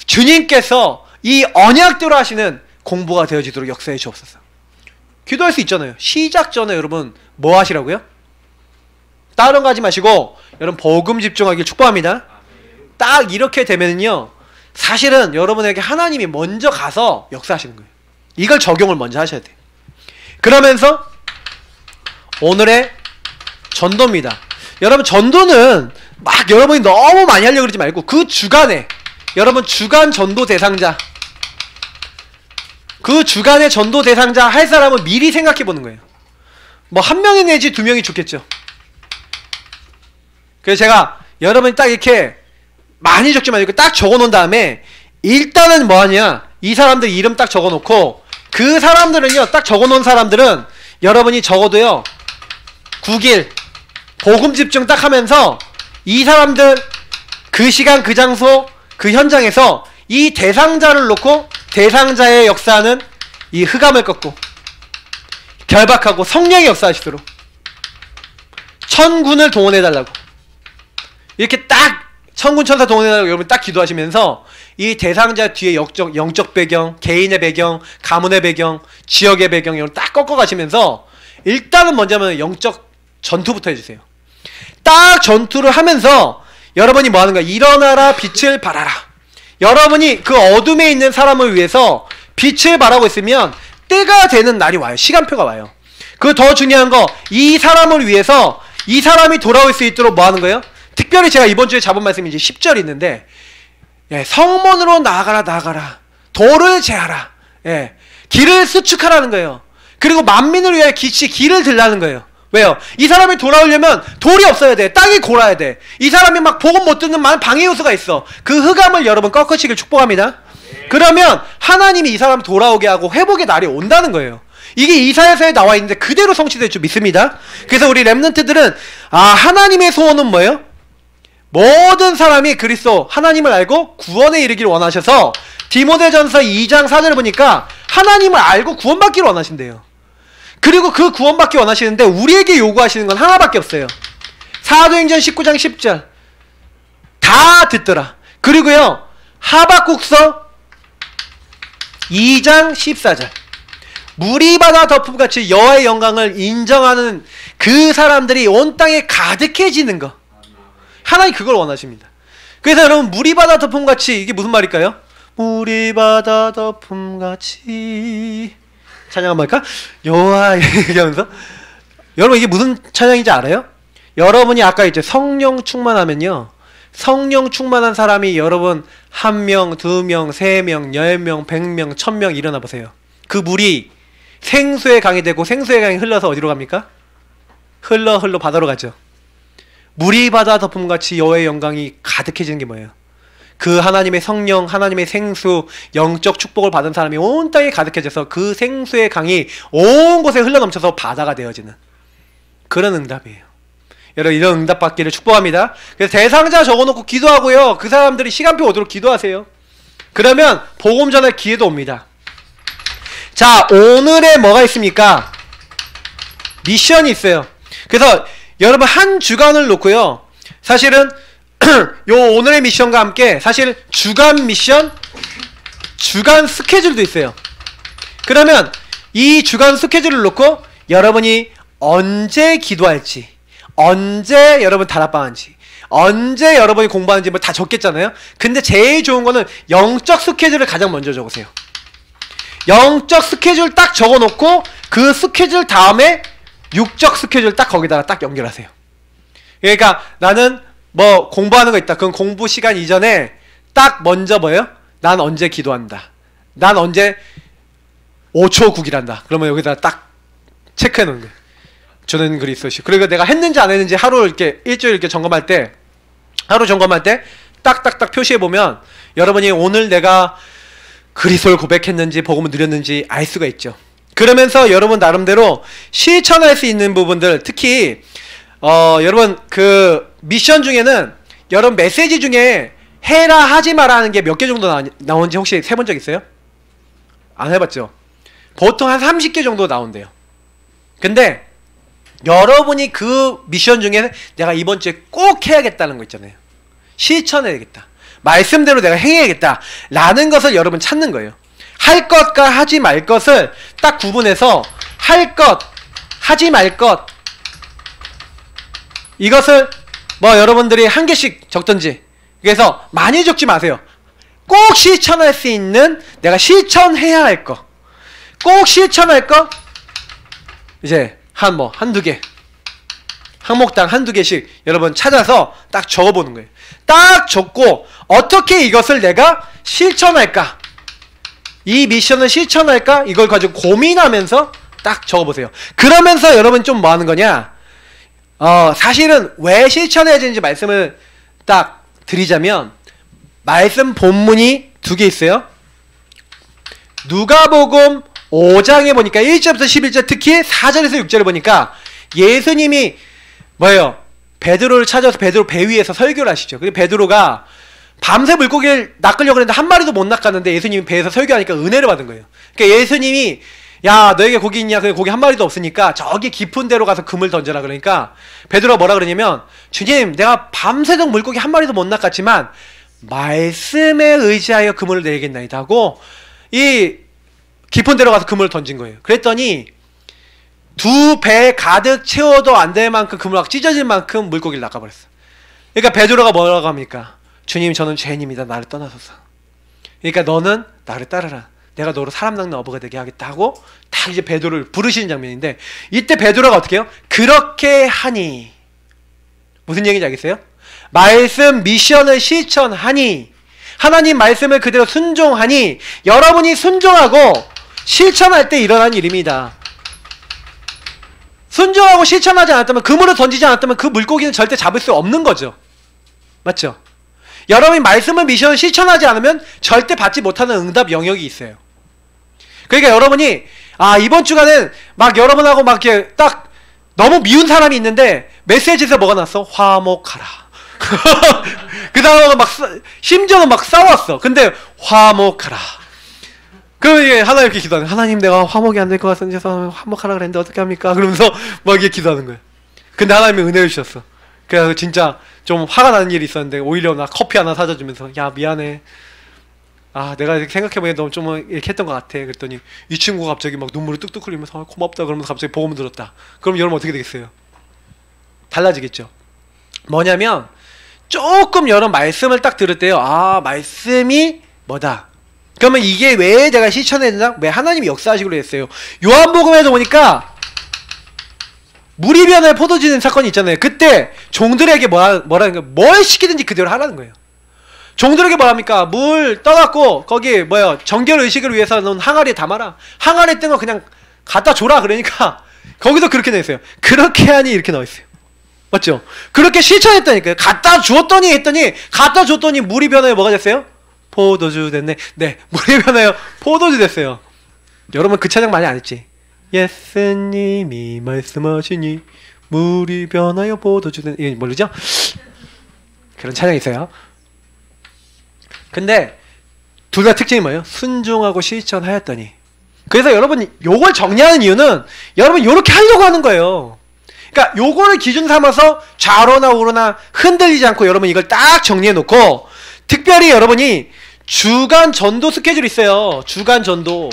주님께서 이 언약대로 하시는 공부가 되어지도록 역사해 주옵소서. 기도할 수 있잖아요. 시작 전에 여러분 뭐 하시라고요? 다른 거 하지 마시고 여러분 복음 집중하길 축복합니다. 딱 이렇게 되면요 사실은 여러분에게 하나님이 먼저 가서 역사하시는 거예요. 이걸 적용을 먼저 하셔야 돼요. 그러면서 오늘의 전도입니다. 여러분 전도는 막 여러분이 너무 많이 하려고 그러지 말고 그 주간에 여러분 주간 전도 대상자 그 주간의 전도 대상자 할 사람은 미리 생각해 보는 거예요. 뭐 한 명이 내지 두 명이 좋겠죠. 그래서 제가 여러분이 딱 이렇게 많이 적지 말고 딱 적어놓은 다음에 일단은 뭐하냐 이 사람들 이름 딱 적어놓고 그 사람들은요 딱 적어놓은 사람들은 여러분이 적어도요 9일 복음 집중 딱 하면서 이 사람들 그 시간 그 장소 그 현장에서 이 대상자를 놓고 대상자의 역사는 이 흑암을 꺾고 결박하고 성령의 역사하시도록 천군을 동원해달라고 이렇게 딱 천군 천사 동원해달라고 여러분 딱 기도하시면서 이 대상자 뒤에 영적 배경, 개인의 배경, 가문의 배경, 지역의 배경 이런 딱 꺾어가시면서 일단은 먼저 하면 영적 전투부터 해주세요. 딱 전투를 하면서 여러분이 뭐 하는 거야? 일어나라 빛을 발하라. 여러분이 그 어둠에 있는 사람을 위해서 빛을 발하고 있으면 때가 되는 날이 와요. 시간표가 와요. 그 더 중요한 거 이 사람을 위해서 이 사람이 돌아올 수 있도록 뭐 하는 거예요? 특별히 제가 이번 주에 잡은 말씀이 이제 10절이 있는데 예, 성문으로 나아가라 나아가라 도를 제하라 예, 길을 수축하라는 거예요. 그리고 만민을 위하여 길을 들라는 거예요. 왜요? 이 사람이 돌아오려면 돌이 없어야 돼. 땅이 골아야 돼. 이 사람이 막 복음 못 듣는 많은 방해 요소가 있어. 그 흑암을 여러분 꺾으시길 축복합니다. 그러면 하나님이 이 사람 돌아오게 하고 회복의 날이 온다는 거예요. 이게 이사야서에 나와 있는데 그대로 성취될 줄 믿습니다. 그래서 우리 렘넌트들은 하나님의 소원은 뭐예요? 모든 사람이 그리스도 하나님을 알고 구원에 이르기를 원하셔서 디모데전서 2장 4절을 보니까 하나님을 알고 구원받기를 원하신대요. 그리고 그 구원받기 원하시는데 우리에게 요구하시는 건 하나밖에 없어요. 사도행전 19장 10절 다 듣더라. 그리고요 하박국서 2장 14절 물이 바다 덮음같이 여호와의 영광을 인정하는 그 사람들이 온 땅에 가득해지는 거. 하나님 그걸 원하십니다. 그래서 여러분 물이 바다 덮음같이 이게 무슨 말일까요? 물이 바다 덮음같이 찬양 한번 할까? 여호와 이렇게 하면서 여러분 이게 무슨 찬양인지 알아요? 여러분이 아까 이제 성령 충만하면요 성령 충만한 사람이 여러분 1명, 2명, 3명, 10명, 100명, 1000명 일어나 보세요. 그 물이 생수의 강이 되고 생수의 강이 흘러서 어디로 갑니까? 흘러 바다로 가죠. 물이 바다 덮음같이 여호와의 영광이 가득해지는 게 뭐예요? 그 하나님의 성령, 하나님의 생수, 영적 축복을 받은 사람이 온 땅에 가득해져서 그 생수의 강이 온 곳에 흘러넘쳐서 바다가 되어지는 그런 응답이에요. 여러분 이런 응답 받기를 축복합니다. 그래서 대상자 적어놓고 기도하고요. 그 사람들이 시간표 오도록 기도하세요. 그러면 복음 전할 기회도 옵니다. 자, 오늘의 뭐가 있습니까? 미션이 있어요. 그래서 여러분 한 주간을 놓고요. 사실은 요 오늘의 미션과 함께 사실 주간 미션, 주간 스케줄도 있어요. 그러면 이 주간 스케줄을 놓고 여러분이 언제 기도할지, 언제 여러분 다락방한지, 언제 여러분이 공부하는지 뭐 다 적겠잖아요. 근데 제일 좋은 거는 영적 스케줄을 가장 먼저 적으세요. 영적 스케줄 딱 적어놓고 그 스케줄 다음에 육적 스케줄 딱 거기다가 딱 연결하세요. 그러니까 나는 뭐 공부하는 거 있다. 그럼 공부 시간 이전에 딱 먼저 뭐예요? 난 언제 기도한다. 난 언제 5초 국이란다. 그러면 여기다 딱 체크해 놓는 거예요. 저는 그리스도시. 그리고 내가 했는지 안 했는지 하루 이렇게 일주일 이렇게 점검할 때, 하루 점검할 때 딱딱딱 표시해 보면 여러분이 오늘 내가 그리스도를 고백했는지 복음을 누렸는지 알 수가 있죠. 그러면서 여러분 나름대로 실천할 수 있는 부분들, 특히 여러분 그 미션 중에는 여러분 메시지 중에 해라 하지 마라 하는 게 몇 개 정도 나오는지 혹시 세본 적 있어요? 안 해봤죠? 보통 한 30개 정도 나온대요. 근데 여러분이 그 미션 중에 내가 이번 주에 꼭 해야겠다는 거 있잖아요. 실천해야겠다. 말씀대로 내가 행해야겠다 라는 것을 여러분 찾는 거예요. 할 것과 하지 말 것을 딱 구분해서 할 것, 하지 말 것, 이것을 뭐 여러분들이 한 개씩 적든지. 그래서 많이 적지 마세요. 꼭 실천할 수 있는, 내가 실천해야 할 거, 꼭 실천할 거, 이제 한두 개, 항목당 한두 개씩 여러분 찾아서 딱 적어보는 거예요. 딱 적고 어떻게 이것을 내가 실천할까, 이 미션을 실천할까, 이걸 가지고 고민하면서 딱 적어보세요. 그러면서 여러분 좀 뭐 하는 거냐, 사실은 왜 실천해야 되는지 말씀을 딱 드리자면, 말씀 본문이 두 개 있어요. 누가복음 5장에 보니까 1절부터 11절, 특히 4절에서 6절을 보니까 예수님이 뭐예요? 베드로를 찾아서 베드로 배 위에서 설교를 하시죠. 그리고 베드로가 밤새 물고기를 낚으려고 했는데 한 마리도 못 낚았는데 예수님이 배에서 설교하니까 은혜를 받은 거예요. 그러니까 예수님이 야 너에게 고기 있냐? 그래 고기 한 마리도 없으니까 저기 깊은 데로 가서 금을 던져라. 그러니까 베드로가 뭐라 그러냐면, 주님 내가 밤새도록 물고기 한 마리도 못 낚았지만 말씀에 의지하여 그물을 내리겠나이다 하고 이 깊은 데로 가서 그물을 던진 거예요. 그랬더니 두 배 가득 채워도 안 될 만큼 그물이 찢어질 만큼 물고기를 낚아버렸어. 그러니까 베드로가 뭐라고 합니까? 주님 저는 죄인입니다. 나를 떠나소서. 그러니까 너는 나를 따르라. 내가 너로 사람 낚는 어부가 되게 하겠다 하고 딱 이제 베드로를 부르시는 장면인데, 이때 베드로가 어떻게 해요? 그렇게 하니, 무슨 얘기인지 알겠어요? 말씀 미션을 실천하니, 하나님 말씀을 그대로 순종하니, 여러분이 순종하고 실천할 때 일어난 일입니다. 순종하고 실천하지 않았다면, 그물을 던지지 않았다면 그 물고기는 절대 잡을 수 없는 거죠. 맞죠? 여러분이 말씀을 미션을 실천하지 않으면 절대 받지 못하는 응답 영역이 있어요. 그러니까 여러분이 이번 주간은 막 여러분하고 막 이렇게 딱 너무 미운 사람이 있는데 메시지에서 뭐가 났어? 화목하라. 그 사람하고 막 심지어는 막 싸웠어. 근데 화목하라. 그러면 이게 하나님 이렇게 기도하는 거야. 하나님 내가 화목이 안 될 것 같은데 화목하라 그랬는데 어떻게 합니까? 그러면서 막 이렇게 기도하는 거예요. 근데 하나님이 은혜를 주셨어. 그래서 진짜 좀 화가 나는 일이 있었는데 오히려 나 커피 하나 사다 주면서 야 미안해. 아 내가 이렇게 생각해보니 너무 좀 이렇게 했던 것 같아. 그랬더니 이 친구가 갑자기 막 눈물을 뚝뚝 흘리면서 아, 고맙다 그러면서 갑자기 복음을 들었다. 그럼 여러분 어떻게 되겠어요? 달라지겠죠. 뭐냐면 조금 여러분 말씀을 딱 들을 때요. 아 말씀이 뭐다. 그러면 이게 왜 내가 실천해야 되나? 왜 하나님이 역사하시기로 했어요. 요한복음에도 보니까 물이 변하여 포도주 된 사건이 있잖아요. 그때 종들에게 뭐라는 거예요? 뭘 시키든지 그대로 하라는 거예요. 종들에게 뭐랍니까? 물 떠갖고 거기 뭐야 정결 의식을 위해서 넌 항아리에 담아라. 항아리에 뜬 거 그냥 갖다 줘라. 그러니까 거기도 그렇게 나있어요. 그렇게 하니 이렇게 나와있어요. 맞죠? 그렇게 실천했다니까요. 갖다 줬더니 물이 변하여 뭐가 됐어요? 포도주 됐네. 네, 물이 변하여 포도주 됐어요. 여러분 그 찬양 많이 안 했지? 예수님이 말씀하시니 물이 변하여 포도주 됐네. 이게 모르죠? 그런 찬양이 있어요. 근데 둘 다 특징이 뭐예요? 순종하고 실천하였더니. 그래서 여러분 요걸 정리하는 이유는 여러분 요렇게 하려고 하는 거예요. 그러니까 요거를 기준 삼아서 좌로나 우로나 흔들리지 않고 여러분 이걸 딱 정리해 놓고 특별히 여러분이 주간 전도 스케줄이 있어요. 주간 전도.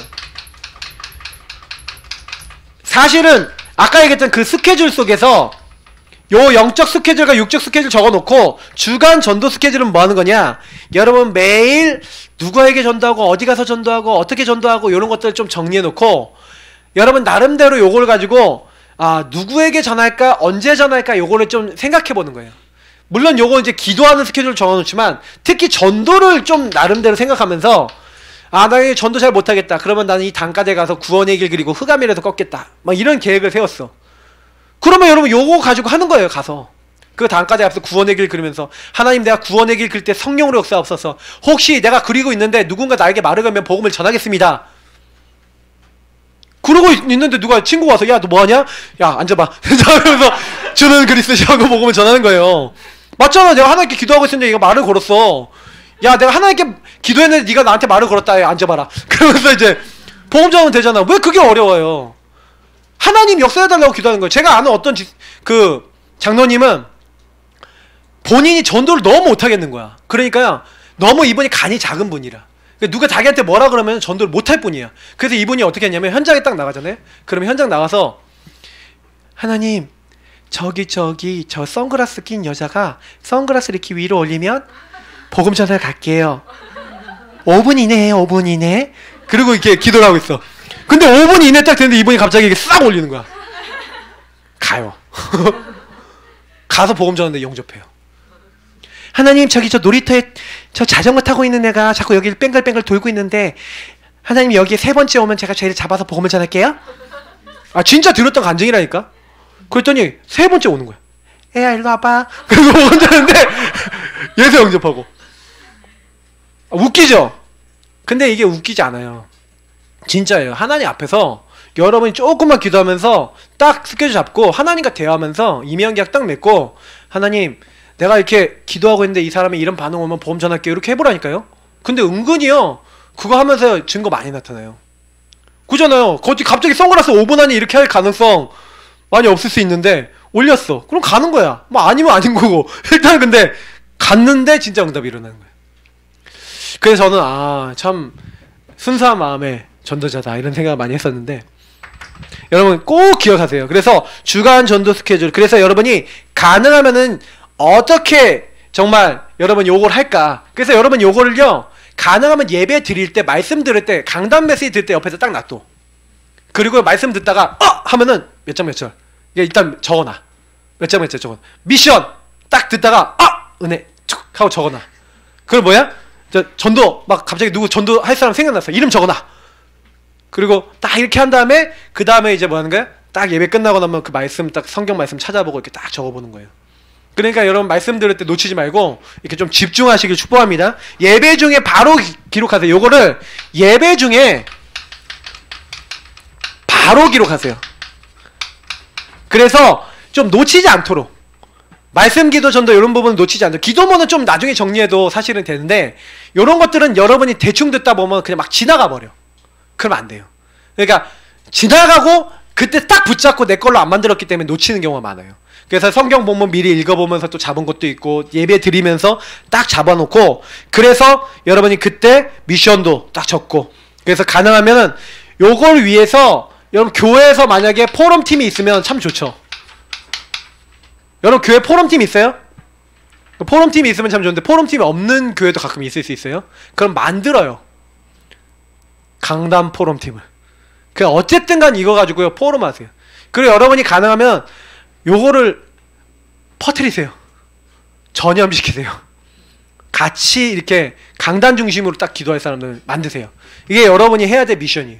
사실은 아까 얘기했던 그 스케줄 속에서 요 영적 스케줄과 육적 스케줄 적어놓고 주간 전도 스케줄은 뭐 하는 거냐? 여러분 매일 누구에게 전도하고 어디 가서 전도하고 어떻게 전도하고 이런 것들을 좀 정리해놓고 여러분 나름대로 요걸 가지고 아 누구에게 전할까 언제 전할까 요거를 좀 생각해보는 거예요. 물론 요거 이제 기도하는 스케줄을 정해놓지만 특히 전도를 좀 나름대로 생각하면서 아 나 전도 잘 못하겠다. 그러면 나는 이 단가대 가서 구원의 길 그리고 흑암이라도 꺾겠다. 막 이런 계획을 세웠어. 그러면 여러분 요거 가지고 하는 거예요. 가서 그 단가대 앞에서 구원의 길 그리면서 하나님 내가 구원의 길 그릴 때 성령으로 역사하옵소서. 혹시 내가 그리고 있는데 누군가 나에게 말을 걸면 복음을 전하겠습니다. 그러고 있는데 누가 친구가 와서 야 너 뭐하냐? 야 앉아봐. 그러면서 주는 그리스도시라고 복음을 전하는 거예요. 맞잖아. 내가 하나님께 기도하고 있었는데 얘가 말을 걸었어. 야 내가 하나님께 기도했는데 네가 나한테 말을 걸었다. 야, 앉아봐라. 그러면서 이제 복음 전하면 되잖아. 왜 그게 어려워요? 하나님 역사해달라고 기도하는 거예요. 제가 아는 어떤 그 장로님은 본인이 전도를 너무 못하겠는 거야. 그러니까요 너무 이분이 간이 작은 분이라 누가 자기한테 뭐라 그러면 전도를 못할 뿐이야. 그래서 이분이 어떻게 했냐면 현장에 딱 나가잖아요. 그러면 현장 나가서 하나님 저기 저 선글라스 낀 여자가 선글라스를 이렇게 위로 올리면 복음 전하러 갈게요. 5분 이내에 5분 이내. 그리고 이렇게 기도를 하고 있어. 근데 5분 이내 딱 됐는데 이분이 갑자기 이렇게 싹 올리는 거야. 가요. 가서 복음 전하는데 영접해요. 하나님 저기 저 놀이터에 저 자전거 타고 있는 애가 자꾸 여기를 뺑글뺑글 돌고 있는데 하나님 여기에 3번째 오면 제가 쟤를 잡아서 복음을 전할게요. 아 진짜 들었던 간증이라니까. 그랬더니 3번째 오는 거야. 애야 일로 와봐. 그리고 복음 전하는데 얘도 영접하고. 아, 웃기죠? 근데 이게 웃기지 않아요. 진짜예요. 하나님 앞에서 여러분이 조금만 기도하면서 딱 스케줄 잡고 하나님과 대화하면서 이면계약 딱 맺고 하나님 내가 이렇게 기도하고 있는데 이 사람이 이런 반응 오면 보험 전할게요. 이렇게 해보라니까요. 근데 은근히요 그거 하면서 증거 많이 나타나요. 그잖아요. 갑자기 선글라스 5분 안에 이렇게 할 가능성 많이 없을 수 있는데 올렸어. 그럼 가는 거야. 뭐 아니면 아닌 거고. 일단 근데 갔는데 진짜 응답이 일어나는 거예요. 그래서 저는 아 참 순수한 마음의 전도자다 이런 생각을 많이 했었는데 여러분 꼭 기억하세요. 그래서 주간 전도 스케줄. 그래서 여러분이 가능하면은 어떻게 정말 여러분 요걸 할까? 그래서 여러분 요거를요 가능하면 예배 드릴 때 말씀 들을 때 강단 메시지 들을 때 옆에서 딱 놔둬. 그리고 말씀 듣다가 하면은 몇 장 몇 절 일단 적어놔. 몇 장 몇 절 적어놔. 미션 딱 듣다가 은혜 툭 하고 적어놔. 그럼 뭐야? 전도 막 갑자기 누구 전도 할 사람 생각났어. 이름 적어놔. 그리고 딱 이렇게 한 다음에 그 다음에 이제 뭐 하는 거야? 딱 예배 끝나고 나면 그 말씀 딱 성경 말씀 찾아보고 이렇게 딱 적어보는 거예요. 그러니까 여러분 말씀 들을 때 놓치지 말고 이렇게 좀 집중하시길 축복합니다. 예배 중에 바로 기록하세요. 요거를 예배 중에 바로 기록하세요. 그래서 좀 놓치지 않도록 말씀 기도 전도 이런 부분은 놓치지 않도록 기도문은 좀 나중에 정리해도 사실은 되는데 이런 것들은 여러분이 대충 듣다 보면 그냥 막 지나가 버려. 그러면 안 돼요. 그러니까 지나가고 그때 딱 붙잡고 내 걸로 안 만들었기 때문에 놓치는 경우가 많아요. 그래서 성경 본문 미리 읽어보면서 또 잡은 것도 있고 예배 드리면서 딱 잡아놓고 그래서 여러분이 그때 미션도 딱 적고 그래서 가능하면은 요걸 위해서 여러분 교회에서 만약에 포럼팀이 있으면 참 좋죠. 여러분 교회 포럼팀 있어요? 포럼팀이 있으면 참 좋은데 포럼팀이 없는 교회도 가끔 있을 수 있어요. 그럼 만들어요. 강단 포럼팀을. 그냥 어쨌든 간 이거 가지고요 포럼 하세요. 그리고 여러분이 가능하면 요거를 퍼뜨리세요. 전염시키세요. 같이 이렇게 강단 중심으로 딱 기도할 사람들 만드세요. 이게 여러분이 해야 될 미션이에요.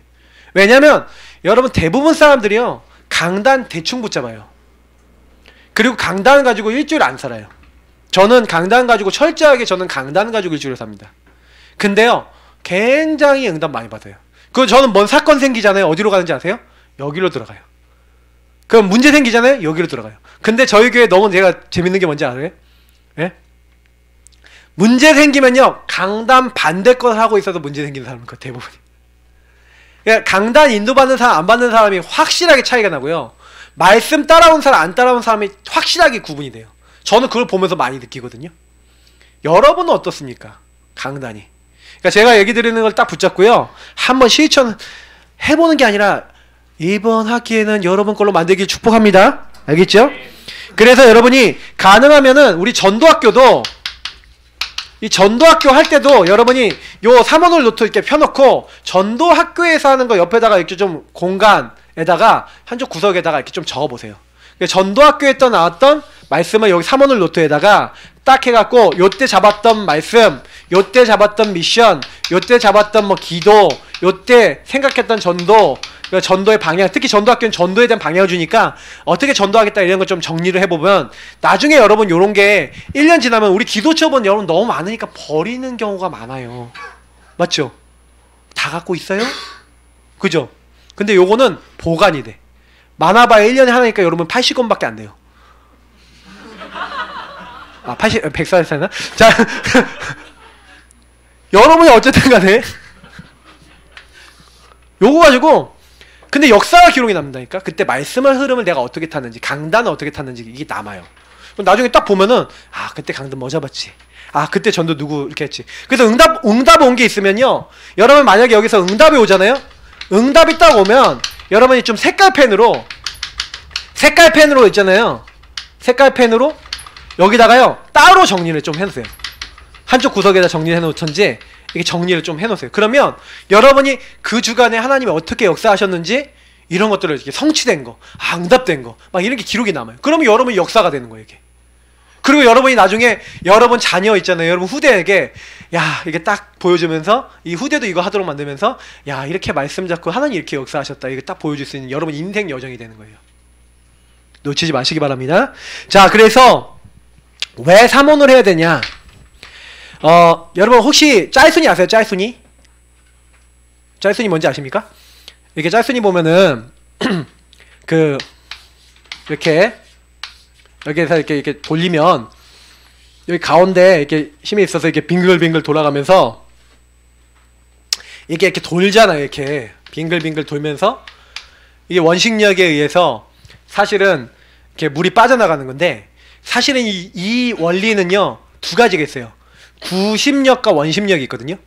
왜냐면 여러분 대부분 사람들이요 강단 대충 붙잡아요. 그리고 강단 가지고 일주일 안 살아요. 저는 강단 가지고 철저하게 저는 강단 가지고 일주일 삽니다. 근데요 굉장히 응답 많이 받아요. 그 저는 뭔 사건 생기잖아요. 어디로 가는지 아세요? 여기로 들어가요. 그럼 문제 생기잖아요. 여기로 들어가요. 근데 저희 교회 너무 제가 재밌는 게 뭔지 알아요? 예? 문제 생기면요 강단 반대 걸 하고 있어도 문제 생기는 사람은 그 대부분이. 그러니까 강단 인도받는 사람 안 받는 사람이 확실하게 차이가 나고요. 말씀 따라온 사람 안 따라온 사람이 확실하게 구분이 돼요. 저는 그걸 보면서 많이 느끼거든요. 여러분은 어떻습니까? 강단이. 그러니까 제가 얘기 드리는 걸 딱 붙잡고요. 한번 실천 해보는 게 아니라 이번 학기에는 여러분 걸로 만들길 축복합니다. 알겠죠? 그래서 여러분이 가능하면은 우리 전도학교도 이 전도학교 할 때도 여러분이 요 3원을 노트 이렇게 펴놓고 전도학교에서 하는 거 옆에다가 이렇게 좀 공간에다가 한쪽 구석에다가 이렇게 좀 적어보세요. 전도학교에서 나왔던 말씀을 여기 3원을 노트에다가 딱 해갖고 요때 잡았던 말씀, 요때 잡았던 미션, 요때 잡았던 뭐 기도, 요때 생각했던 전도, 전도의 방향, 특히 전도학교는 전도에 대한 방향을 주니까 어떻게 전도하겠다 이런 걸 좀 정리를 해보면 나중에 여러분 요런 게 1년 지나면 우리 기도처분 여러분 너무 많으니까 버리는 경우가 많아요. 맞죠? 다 갖고 있어요? 그죠? 근데 요거는 보관이 돼. 많아봐야 1년에 하나니까 여러분 80권밖에 안 돼요. 아, 100살 사나? 자, 여러분이 어쨌든 간에 요거 가지고 근데 역사가 기록이 남는다니까. 그때 말씀의 흐름을 내가 어떻게 탔는지 강단을 어떻게 탔는지 이게 남아요. 그럼 나중에 딱 보면은 아 그때 강단 뭐 잡았지, 아 그때 전도 누구 이렇게 했지. 그래서 응답 온 게 있으면요 여러분 만약에 여기서 응답이 오잖아요. 응답이 딱 오면 여러분이 좀 색깔펜으로 있잖아요. 색깔펜으로 여기다가요 따로 정리를 좀 해놓으세요. 한쪽 구석에다 정리를 해놓던지 이렇게 정리를 좀 해놓으세요. 그러면 여러분이 그 주간에 하나님이 어떻게 역사하셨는지 이런 것들을 이렇게 성취된 거, 아 응답된 거 막 이런 게 기록이 남아요. 그러면 여러분이 역사가 되는 거예요 이게. 그리고 여러분이 나중에 여러분 자녀 있잖아요. 여러분 후대에게 야 이게 딱 보여주면서 이 후대도 이거 하도록 만들면서 야 이렇게 말씀 잡고 하나님 이렇게 역사하셨다 이거 딱 보여줄 수 있는 여러분 인생 여정이 되는 거예요. 놓치지 마시기 바랍니다. 자 그래서 왜 3원을 해야 되냐. 여러분 혹시 짤순이 아세요? 짤순이? 짤순이 뭔지 아십니까? 이렇게 짤순이 보면은 그 이렇게 여기에서 이렇게 돌리면 여기 가운데 이렇게 힘이 있어서 이렇게 빙글빙글 돌아가면서 이게 이렇게 돌잖아요. 이렇게 빙글빙글 돌면서 이게 원식력에 의해서 사실은 이렇게 물이 빠져나가는 건데 사실은 이 원리는요 두 가지가 있어요. 구심력과 원심력이 있거든요.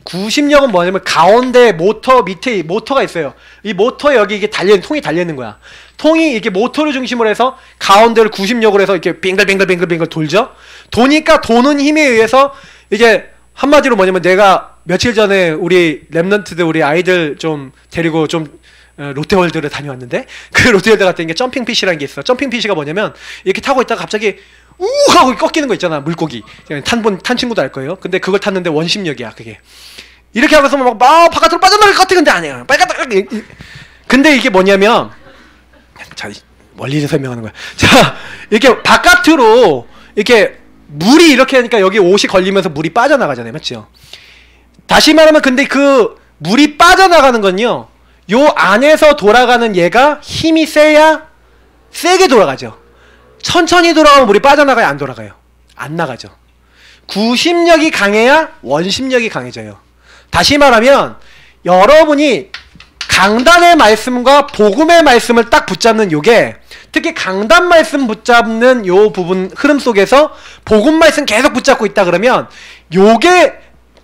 구심력은 뭐냐면 가운데 모터 밑에 모터가 있어요. 이 모터 여기 이게 통이 달려있는 거야. 통이 이렇게 모터를 중심으로 해서 가운데를 구심력으로 해서 이렇게 빙글빙글빙글빙글 돌죠. 도니까 도는 힘에 의해서 이게 한마디로 뭐냐면 내가 며칠 전에 우리 랩런트들 우리 아이들 좀 데리고 좀 롯데월드를 다녀왔는데 그 롯데월드 갔더니 점핑피쉬라는 게 있어. 점핑피쉬가 뭐냐면 이렇게 타고 있다가 갑자기 우 하고 꺾이는 거 있잖아. 물고기 탄 친구도 알 거예요. 근데 그걸 탔는데 원심력이야 그게. 이렇게 하면서 막 바깥으로 빠져나갈 것 같아. 근데 아니야. 빨갛다. 근데 이게 뭐냐면 자 원리를 설명하는 거야. 자 이렇게 바깥으로 이렇게 물이 이렇게 하니까 여기 옷이 걸리면서 물이 빠져나가잖아요. 맞죠? 다시 말하면 근데 그 물이 빠져나가는 건요 요 안에서 돌아가는 얘가 힘이 세야 세게 돌아가죠. 천천히 돌아오면 물이 빠져나가요? 안 돌아가요? 안 나가죠. 구심력이 강해야 원심력이 강해져요. 다시 말하면 여러분이 강단의 말씀과 복음의 말씀을 딱 붙잡는 요게, 특히 강단 말씀 붙잡는 요 부분 흐름 속에서 복음 말씀 계속 붙잡고 있다 그러면 요게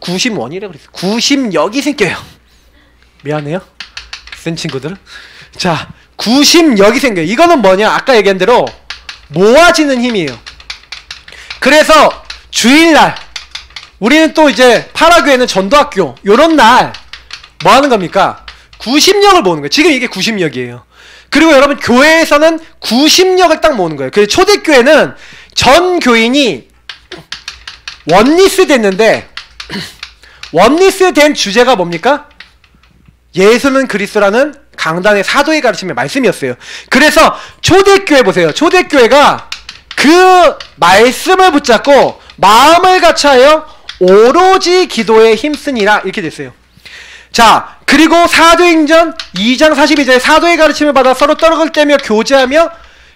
구심원이라고 그랬어요. 구심력이 생겨요. 미안해요, 센 친구들. 자, 구심력이 생겨요. 이거는 뭐냐, 아까 얘기한 대로 모아지는 힘이에요. 그래서 주일날 우리는 또 이제 파라교회는 전도학교 요런 날 뭐 하는 겁니까? 구심력을 모으는 거예요. 지금 이게 구심력이에요. 그리고 여러분 교회에서는 구심력을 딱 모으는 거예요. 그래서 초대교회는 전 교인이 원리스 됐는데 원리스 된 주제가 뭡니까? 예수는 그리스도라는 강단의 사도의 가르침의 말씀이었어요. 그래서 초대교회 보세요. 초대교회가 그 말씀을 붙잡고 마음을 같이하여 오로지 기도에 힘쓰니라 이렇게 됐어요. 자, 그리고 사도행전 2장 42절에 사도의 가르침을 받아 서로 떡을 떼며 교제하며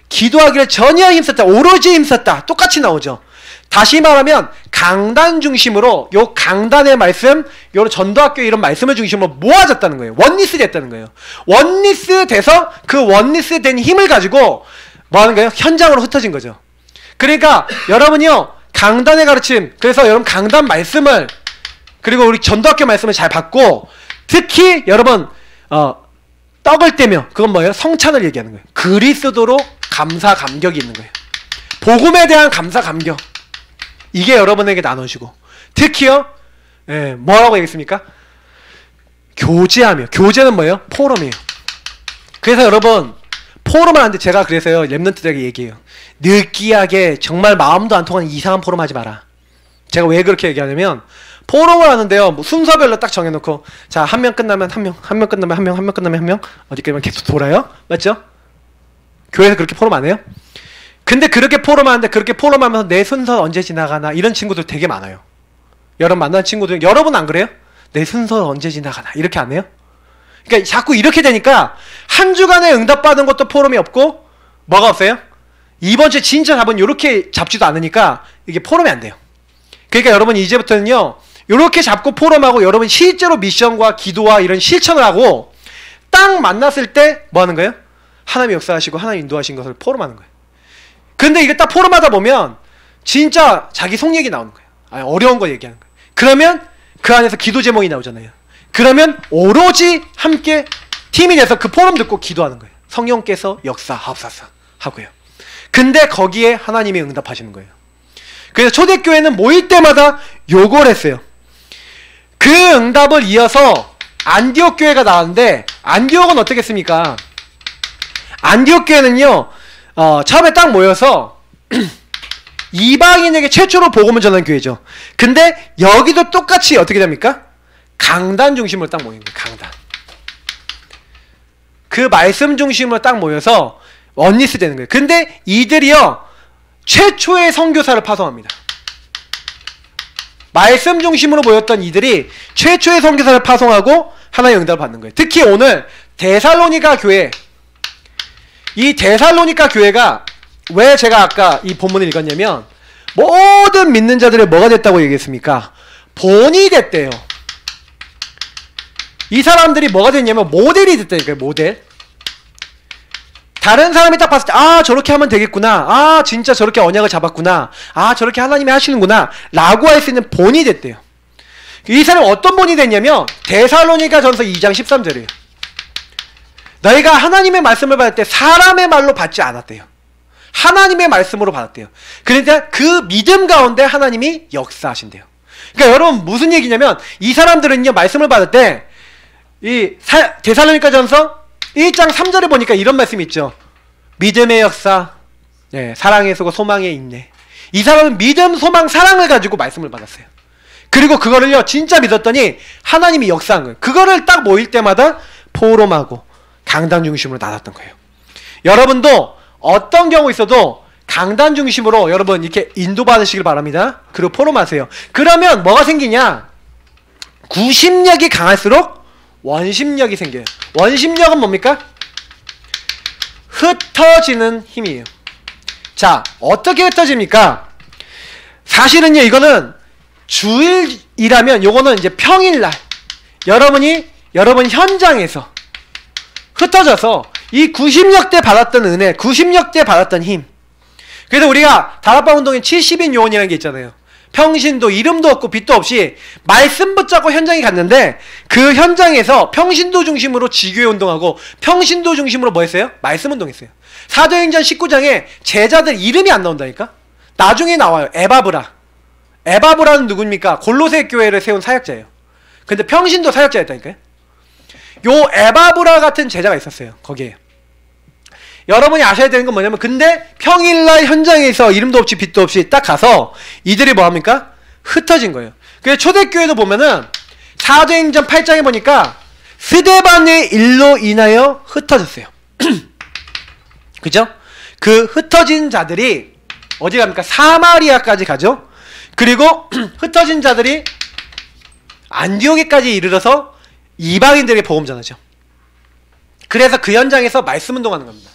기도하기를 전혀 힘썼다. 오로지 힘썼다. 똑같이 나오죠. 다시 말하면 강단 중심으로 요 강단의 말씀, 요 전도학교 이런 말씀을 중심으로 모아졌다는 거예요. 원리스 됐다는 거예요. 원리스 돼서 그 원리스 된 힘을 가지고 뭐 하는 거예요? 현장으로 흩어진 거죠. 그러니까 여러분이요, 강단의 가르침, 그래서 여러분 강단 말씀을, 그리고 우리 전도학교 말씀을 잘 받고, 특히 여러분 떡을 떼며, 그건 뭐예요? 성찬을 얘기하는 거예요. 그리스도로 감사 감격이 있는 거예요. 복음에 대한 감사 감격, 이게 여러분에게 나눠지고, 특히요, 뭐라고 얘기했습니까? 교제하며. 교제는 뭐예요? 포럼이에요. 그래서 여러분 포럼을 하는데 제가 그래서요 랩런트들에게 얘기해요. 느끼하게 정말 마음도 안 통하는 이상한 포럼 하지 마라. 제가 왜 그렇게 얘기하냐면, 포럼을 하는데요, 뭐 순서별로 딱 정해놓고, 자, 한 명 끝나면 한 명, 한 명 끝나면 한 명, 한 명 끝나면 한 명, 어디까지만 계속 돌아요? 맞죠? 교회에서 그렇게 포럼 안 해요? 근데 그렇게 포럼하는데, 그렇게 포럼하면서 내 순서 언제 지나가나 이런 친구들 되게 많아요. 여러분 만난 친구들, 여러분 안 그래요? 내 순서 언제 지나가나 이렇게 안 해요? 그러니까 자꾸 이렇게 되니까 한 주간에 응답받은 것도 포럼이 없고, 뭐가 없어요? 이번 주에 진짜 답은 이렇게 잡지도 않으니까 이게 포럼이 안 돼요. 그러니까 여러분 이제부터는요, 이렇게 잡고 포럼하고, 여러분 실제로 미션과 기도와 이런 실천을 하고, 딱 만났을 때 뭐 하는 거예요? 하나님 역사하시고 하나님 인도하신 것을 포럼하는 거예요. 근데 이게 딱 포럼하다 보면 진짜 자기 속 얘기 나오는 거예요. 아니, 어려운 거 얘기하는 거예요. 그러면 그 안에서 기도 제목이 나오잖아요. 그러면 오로지 함께 팀이 돼서 그 포럼 듣고 기도하는 거예요. 성령께서 역사하옵소서 하고요. 근데 거기에 하나님이 응답하시는 거예요. 그래서 초대교회는 모일 때마다 요걸 했어요. 그 응답을 이어서 안디옥 교회가 나왔는데, 안디옥은 어떻게 했습니까? 안디옥 교회는요, 처음에 딱 모여서 이방인에게 최초로 복음을 전한 교회죠. 근데 여기도 똑같이 어떻게 됩니까? 강단 중심으로 딱 모이는 거예요. 강단. 그 말씀 중심으로 딱 모여서 원리스 되는 거예요. 근데 이들이요, 최초의 선교사를 파송합니다. 말씀 중심으로 모였던 이들이 최초의 선교사를 파송하고 하나의 응답을 받는 거예요. 특히 오늘 데살로니가 교회, 이 데살로니가 교회가 왜 제가 아까 이 본문을 읽었냐면, 모든 믿는 자들의 뭐가 됐다고 얘기했습니까? 본이 됐대요. 이 사람들이 뭐가 됐냐면 모델이 됐다니까요. 모델. 다른 사람이 딱 봤을 때, 아, 저렇게 하면 되겠구나, 아, 진짜 저렇게 언약을 잡았구나, 아, 저렇게 하나님이 하시는구나 라고 할 수 있는 본이 됐대요. 이 사람은 어떤 본이 됐냐면 데살로니가 전서 2장 13절이에요. 너희가 하나님의 말씀을 받을 때 사람의 말로 받지 않았대요. 하나님의 말씀으로 받았대요. 그러니까 그 믿음 가운데 하나님이 역사하신대요. 그러니까 여러분 무슨 얘기냐면, 이 사람들은요, 말씀을 받을 때 이 데살로니가 전서 1장 3절에 보니까 이런 말씀이 있죠. 믿음의 역사, 사랑의 수고 소망의 인내. 이 사람은 믿음, 소망, 사랑을 가지고 말씀을 받았어요. 그리고 그거를요 진짜 믿었더니 하나님이 역사한 거예요. 그거를 딱 모일 때마다 포럼하고 강단 중심으로 나눴던 거예요. 여러분도 어떤 경우 있어도 강단 중심으로 여러분 이렇게 인도받으시길 바랍니다. 그리고 포럼하세요. 그러면 뭐가 생기냐? 구심력이 강할수록 원심력이 생겨요. 원심력은 뭡니까? 흩어지는 힘이에요. 자, 어떻게 흩어집니까? 사실은요, 이거는 주일이라면 요거는 이제 평일날 여러분 현장에서 흩어져서 이 90억 대 받았던 은혜, 90억 대 받았던 힘. 그래서 우리가 다락방 운동인 70인 요원이라는 게 있잖아요. 평신도 이름도 없고 빛도 없이 말씀 붙잡고 현장에 갔는데 그 현장에서 평신도 중심으로 지교회 운동하고 평신도 중심으로 뭐 했어요? 말씀 운동했어요. 사도행전 19장에 제자들 이름이 안 나온다니까? 나중에 나와요. 에바브라. 에바브라는 누굽니까? 골로새 교회를 세운 사역자예요. 근데 평신도 사역자였다니까요. 요 에바브라 같은 제자가 있었어요. 거기에. 여러분이 아셔야 되는 건 뭐냐면 근데 평일날 현장에서 이름도 없이 빛도 없이 딱 가서 이들이 뭐합니까? 흩어진 거예요. 그래서 초대교회도 보면은 사도행전 8장에 보니까 스데반의 일로 인하여 흩어졌어요. 그죠? 그 흩어진 자들이 어디 갑니까? 사마리아까지 가죠. 그리고 흩어진 자들이 안디오게까지 이르러서 이방인들에게 복음 전하죠. 그래서 그 현장에서 말씀 운동하는 겁니다.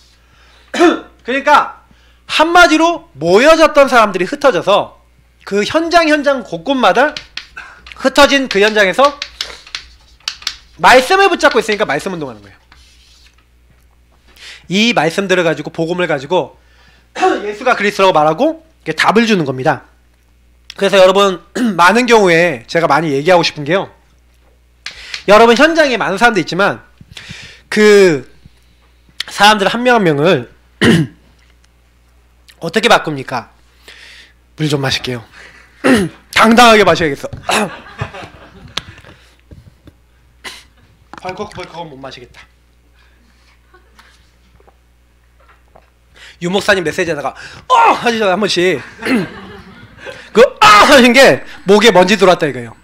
그러니까 한마디로 모여졌던 사람들이 흩어져서 그 현장 곳곳마다 흩어진 그 현장에서 말씀을 붙잡고 있으니까 말씀 운동하는 거예요. 이 말씀들을 가지고 복음을 가지고 예수가 그리스도라고 말하고 답을 주는 겁니다. 그래서 여러분 많은 경우에 제가 많이 얘기하고 싶은 게요. 여러분 현장에 많은 사람들 있지만 그 사람들 한 명 한 명을 어떻게 바꿉니까? 물 좀 마실게요. 당당하게 마셔야겠어. 벌컥벌컥은 못 마시겠다. 유목사님 메시지에다가 하시잖아요 한 번씩. 그 하신 게 목에 먼지 들어왔다 이거예요.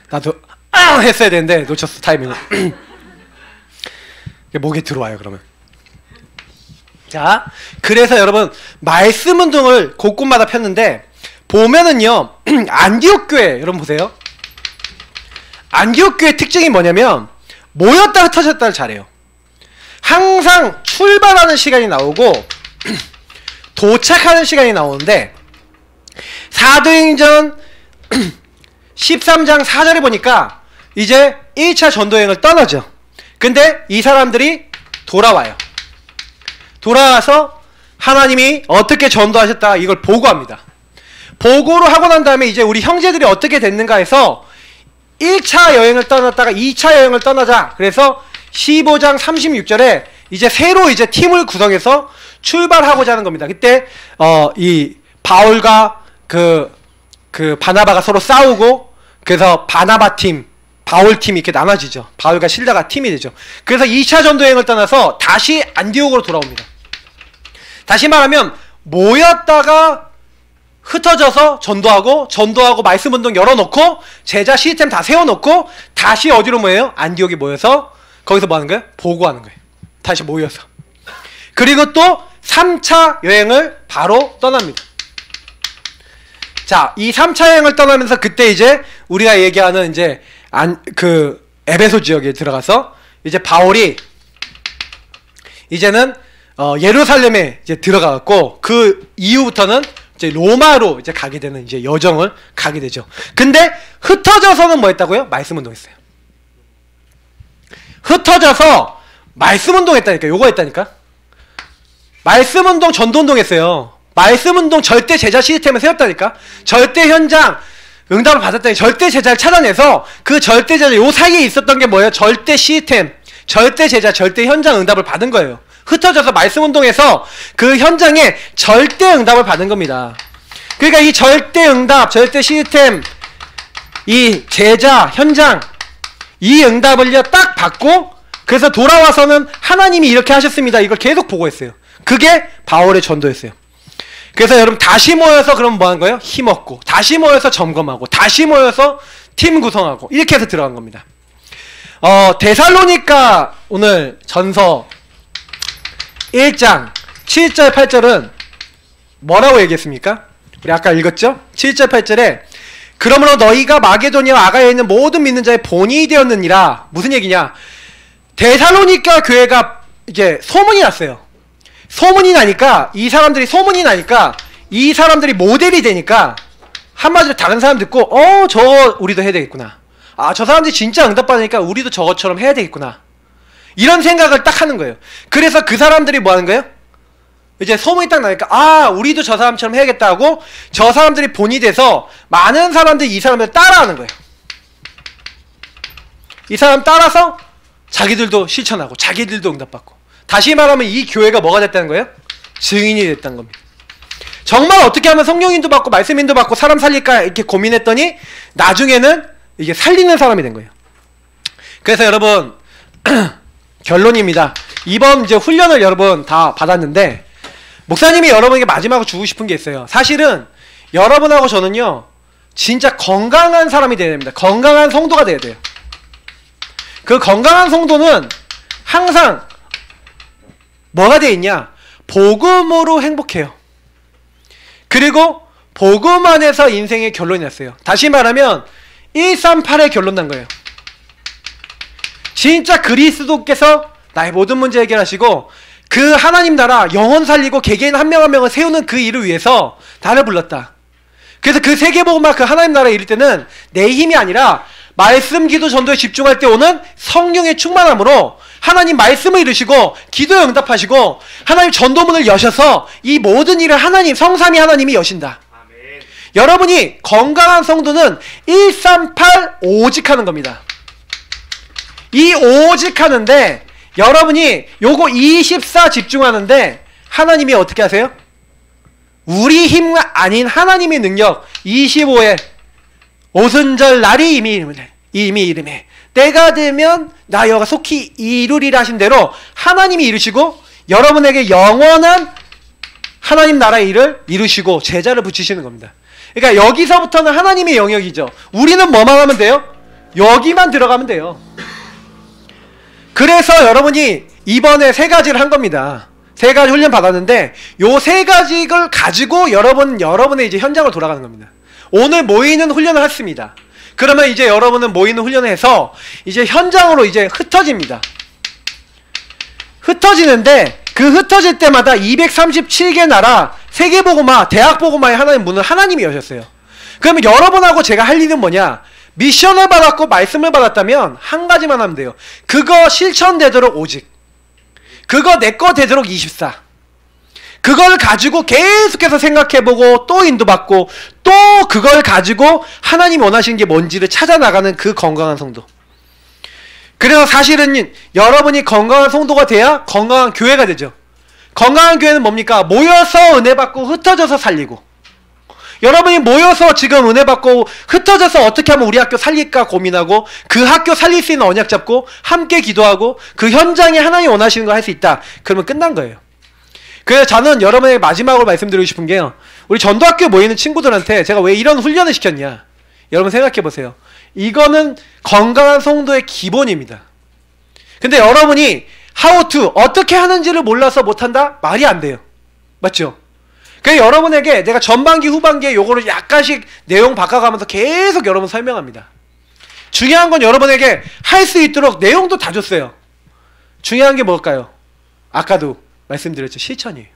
나도 했어야 되는데 놓쳤어 타이밍을. 목에 들어와요 그러면. 자, 그래서 여러분 말씀 운동을 곳곳마다 폈는데 보면은요 안디옥 교회 여러분 보세요. 안디옥 교회 특징이 뭐냐면 모였다 흩어졌다를 잘해요. 항상 출발하는 시간이 나오고 도착하는 시간이 나오는데 사도행전 13장 4절에 보니까 이제 1차 전도여행을 떠나죠. 근데 이 사람들이 돌아와요. 돌아와서 하나님이 어떻게 전도하셨다 이걸 보고합니다. 보고를 하고 난 다음에 이제 우리 형제들이 어떻게 됐는가 해서 1차 여행을 떠났다가 2차 여행을 떠나자. 그래서 15장 36절에 이제 새로 이제 팀을 구성해서 출발하고자 하는 겁니다. 그때 이 바울과 그 바나바가 서로 싸우고 그래서 바나바 팀, 바울 팀이 이렇게 나눠지죠. 바울과 실라가 팀이 되죠. 그래서 2차 전도 여행을 떠나서 다시 안디옥으로 돌아옵니다. 다시 말하면 모였다가 흩어져서 전도하고 말씀 운동 열어놓고 제자 시스템 다 세워놓고 다시 어디로 모여요? 안디옥에 모여서 거기서 뭐 하는 거예요? 보고하는 거예요. 다시 모여서. 그리고 또 3차 여행을 바로 떠납니다. 자, 이 3차 여행을 떠나면서 그때 이제 우리가 얘기하는 이제 에베소 지역에 들어가서 이제 바울이 이제는 예루살렘에 이제 들어가고 그 이후부터는 이제 로마로 이제 가게 되는 이제 여정을 가게 되죠. 근데 흩어져서는 뭐 했다고요? 말씀 운동했어요. 흩어져서 말씀 운동했다니까. 요거 했다니까. 말씀 운동 전도 운동했어요. 말씀 운동 절대 제자 시스템을 세웠다니까. 절대 현장 응답을 받았다니. 절대 제자를 찾아내서 그 절대 제자 요 사이에 있었던 게 뭐예요? 절대 시스템, 절대 제자, 절대 현장 응답을 받은 거예요. 흩어져서 말씀 운동해서 그 현장에 절대 응답을 받은 겁니다. 그러니까 이 절대 응답, 절대 시스템, 이 제자, 현장, 이 응답을요 딱 받고 그래서 돌아와서는 하나님이 이렇게 하셨습니다. 이걸 계속 보고했어요. 그게 바울의 전도였어요. 그래서 여러분 다시 모여서 그럼 뭐 하는 거예요? 힘없고 다시 모여서 점검하고 다시 모여서 팀 구성하고 이렇게 해서 들어간 겁니다. 데살로니가 오늘 전서 1장 7절 8절은 뭐라고 얘기했습니까? 우리 아까 읽었죠? 7절 8절에 그러므로 너희가 마게도니아와 아가야에 있는 모든 믿는 자의 본이 되었느니라. 무슨 얘기냐? 데살로니가 교회가 이제 소문이 났어요. 소문이 나니까 이 사람들이 모델이 되니까 한마디로 다른 사람 듣고 저거 우리도 해야 되겠구나. 아, 저 사람들이 진짜 응답받으니까 우리도 저것처럼 해야 되겠구나. 이런 생각을 딱 하는 거예요. 그래서 그 사람들이 뭐 하는 거예요? 이제 소문이 딱 나니까 아 우리도 저 사람처럼 해야겠다 하고 저 사람들이 본이 돼서 많은 사람들이 이 사람을 따라하는 거예요. 이 사람 따라서 자기들도 실천하고 자기들도 응답받고, 다시 말하면 이 교회가 뭐가 됐다는 거예요? 증인이 됐다는 겁니다. 정말 어떻게 하면 성령인도 받고 말씀인도 받고 사람 살릴까 이렇게 고민했더니 나중에는 이게 살리는 사람이 된 거예요. 그래서 여러분 결론입니다. 이번 이제 훈련을 여러분 다 받았는데 목사님이 여러분에게 마지막으로 주고 싶은 게 있어요. 사실은 여러분하고 저는요 진짜 건강한 사람이 돼야 됩니다. 건강한 성도가 돼야 돼요. 그 건강한 성도는 항상 뭐가 돼 있냐? 복음으로 행복해요. 그리고 복음 안에서 인생의 결론이 났어요. 다시 말하면 138의 결론 난 거예요. 진짜 그리스도께서 나의 모든 문제 해결하시고 그 하나님 나라 영혼 살리고 개개인 한 명 한 명을 세우는 그 일을 위해서 나를 불렀다. 그래서 그 세계복음화 그 하나님 나라에 이를 때는 내 힘이 아니라 말씀, 기도, 전도에 집중할 때 오는 성령의 충만함으로 하나님 말씀을 이루시고 기도에 응답하시고 하나님 전도문을 여셔서 이 모든 일을 하나님 성삼위 하나님이 여신다. 아멘. 여러분이 건강한 성도는 138 오직 하는 겁니다. 이 오직 하는데 여러분이 요거 24 집중하는데 하나님이 어떻게 하세요? 우리 힘 아닌 하나님의 능력 25에 오순절 날이 이미 이름에 때가 되면 나 여가 속히 이루리라 하신 대로 하나님이 이루시고 여러분에게 영원한 하나님 나라의 일을 이루시고 제자를 붙이시는 겁니다. 그러니까 여기서부터는 하나님의 영역이죠. 우리는 뭐만 하면 돼요? 여기만 들어가면 돼요. 그래서 여러분이 이번에 3가지를 한 겁니다. 3가지 훈련 받았는데 요 3가지를 가지고 여러분의 이제 현장을 돌아가는 겁니다. 오늘 모이는 훈련을 했습니다. 그러면 이제 여러분은 모이는 훈련을 해서 이제 현장으로 이제 흩어집니다. 흩어지는데 그 흩어질 때마다 237개 나라 세계복음화, 대학복음화의 하나님 문을 하나님이 여셨어요. 그러면 여러분하고 제가 할 일은 뭐냐? 미션을 받았고 말씀을 받았다면 한 가지만 하면 돼요. 그거 실천되도록 오직, 그거 내 거 되도록 24, 그걸 가지고 계속해서 생각해보고 또 인도받고 또 그걸 가지고 하나님이 원하시는 게 뭔지를 찾아나가는 그 건강한 성도. 그래서 사실은 여러분이 건강한 성도가 돼야 건강한 교회가 되죠. 건강한 교회는 뭡니까? 모여서 은혜 받고 흩어져서 살리고, 여러분이 모여서 지금 은혜 받고 흩어져서 어떻게 하면 우리 학교 살릴까 고민하고 그 학교 살릴 수 있는 언약 잡고 함께 기도하고 그 현장에 하나님 원하시는 걸 할 수 있다. 그러면 끝난 거예요. 그래서 저는 여러분에게 마지막으로 말씀드리고 싶은 게요, 우리 전도학교에 모이는 친구들한테 제가 왜 이런 훈련을 시켰냐, 여러분 생각해 보세요. 이거는 건강한 성도의 기본입니다. 근데 여러분이 how to 어떻게 하는지를 몰라서 못한다? 말이 안 돼요. 맞죠? 그래서 여러분에게 내가 전반기 후반기에 요거를 약간씩 내용 바꿔가면서 계속 여러분 설명합니다. 중요한 건 여러분에게 할 수 있도록 내용도 다 줬어요. 중요한 게 뭘까요? 아까도 말씀드렸죠. 실천이에요.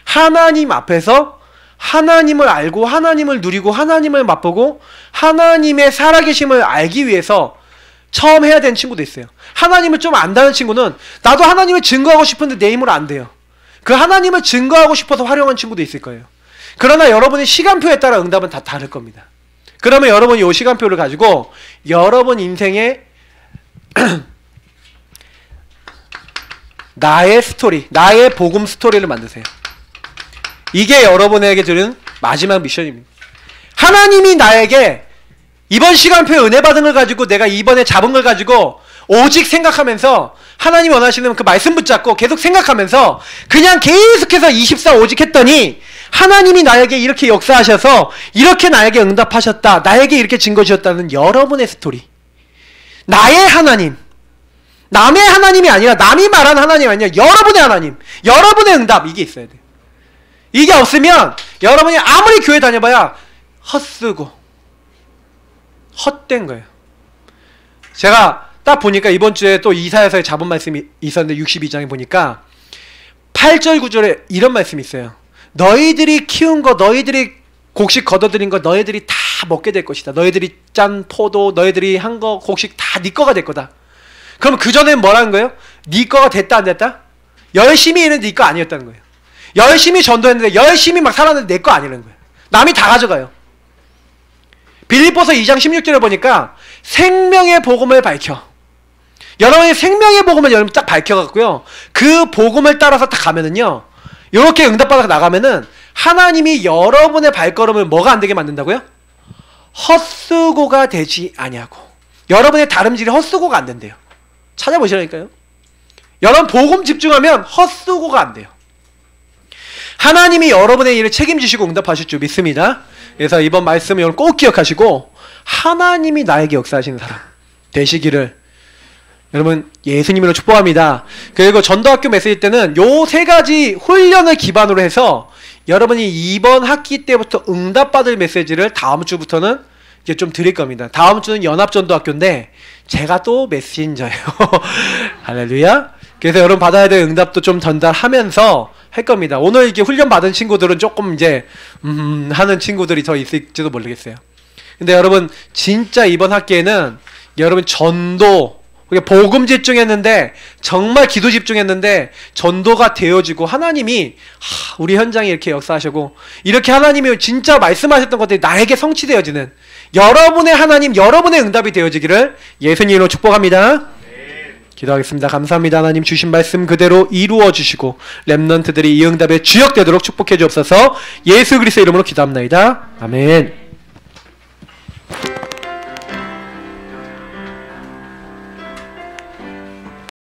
하나님 앞에서 하나님을 알고 하나님을 누리고 하나님을 맛보고 하나님의 살아계심을 알기 위해서 처음 해야 되는 친구도 있어요. 하나님을 좀 안다는 친구는 나도 하나님을 증거하고 싶은데 내 힘으로 안 돼요. 그 하나님을 증거하고 싶어서 활용한 친구도 있을 거예요. 그러나 여러분의 시간표에 따라 응답은 다 다를 겁니다. 그러면 여러분이 이 시간표를 가지고 여러분 인생의 나의 스토리, 나의 복음 스토리를 만드세요. 이게 여러분에게 드는 마지막 미션입니다. 하나님이 나에게 이번 시간표에 은혜 받은 걸 가지고 내가 이번에 잡은 걸 가지고 오직 생각하면서 하나님이 원하시는 그 말씀 붙잡고 계속 생각하면서 그냥 계속해서 24 오직 했더니 하나님이 나에게 이렇게 역사하셔서 이렇게 나에게 응답하셨다, 나에게 이렇게 증거 주셨다는 여러분의 스토리. 나의 하나님, 남의 하나님이 아니라 남이 말하는 하나님이 아니라 여러분의 하나님, 여러분의 응답, 이게 있어야 돼요. 이게 없으면 여러분이 아무리 교회 다녀봐야 헛쓰고 헛된 거예요. 제가 딱 보니까 이번 주에 또 이사야서에 잡은 말씀이 있었는데 62장에 보니까 8절 9절에 이런 말씀이 있어요. 너희들이 키운 거, 너희들이 곡식 걷어들인 거 너희들이 다 먹게 될 것이다. 너희들이 짠 포도, 너희들이 한 거 곡식 다 네 거가 될 거다. 그럼 그전엔 뭐라는 거예요? 네 거가 됐다 안 됐다? 열심히 일은 네 거 아니었다는 거예요. 열심히 전도했는데 열심히 막 살았는데 내 거 아니라는 거예요. 남이 다 가져가요. 빌립보서 2장 16절에 보니까 생명의 복음을 밝혀. 여러분이 생명의 복음을 여러분 딱 밝혀갖고요. 그 복음을 따라서 딱 가면은요. 이렇게 응답받아서 나가면은 하나님이 여러분의 발걸음을 뭐가 안 되게 만든다고요? 헛수고가 되지 아니하고. 여러분의 다름질이 헛수고가 안 된대요. 찾아보시라니까요. 여러분 복음 집중하면 헛수고가 안 돼요. 하나님이 여러분의 일을 책임지시고 응답하실 줄 믿습니다. 그래서 이번 말씀 여러분 꼭 기억하시고 하나님이 나에게 역사하시는 사람 되시기를 여러분 예수님으로 축복합니다. 그리고 전도학교 메시지 때는 요 세 가지 훈련을 기반으로 해서 여러분이 이번 학기 때부터 응답받을 메시지를 다음 주부터는 이제 좀 드릴 겁니다. 다음 주는 연합전도학교인데 제가 또 메신저예요. 할렐루야. 그래서 여러분 받아야 될 응답도 좀 전달하면서 할 겁니다. 오늘 이렇게 훈련 받은 친구들은 조금 이제 하는 친구들이 더 있을지도 모르겠어요. 근데 여러분 진짜 이번 학기에는 여러분 전도 복음 집중했는데 정말 기도 집중했는데 전도가 되어지고 하나님이 우리 현장에 이렇게 역사하시고 이렇게 하나님이 진짜 말씀하셨던 것들이 나에게 성취되어지는 여러분의 하나님 여러분의 응답이 되어지기를 예수님으로 축복합니다. 기도하겠습니다. 감사합니다. 하나님 주신 말씀 그대로 이루어 주시고 렘넌트들이 이 응답에 주역되도록 축복해 주옵소서. 예수 그리스도의 이름으로 기도합나이다. 아멘.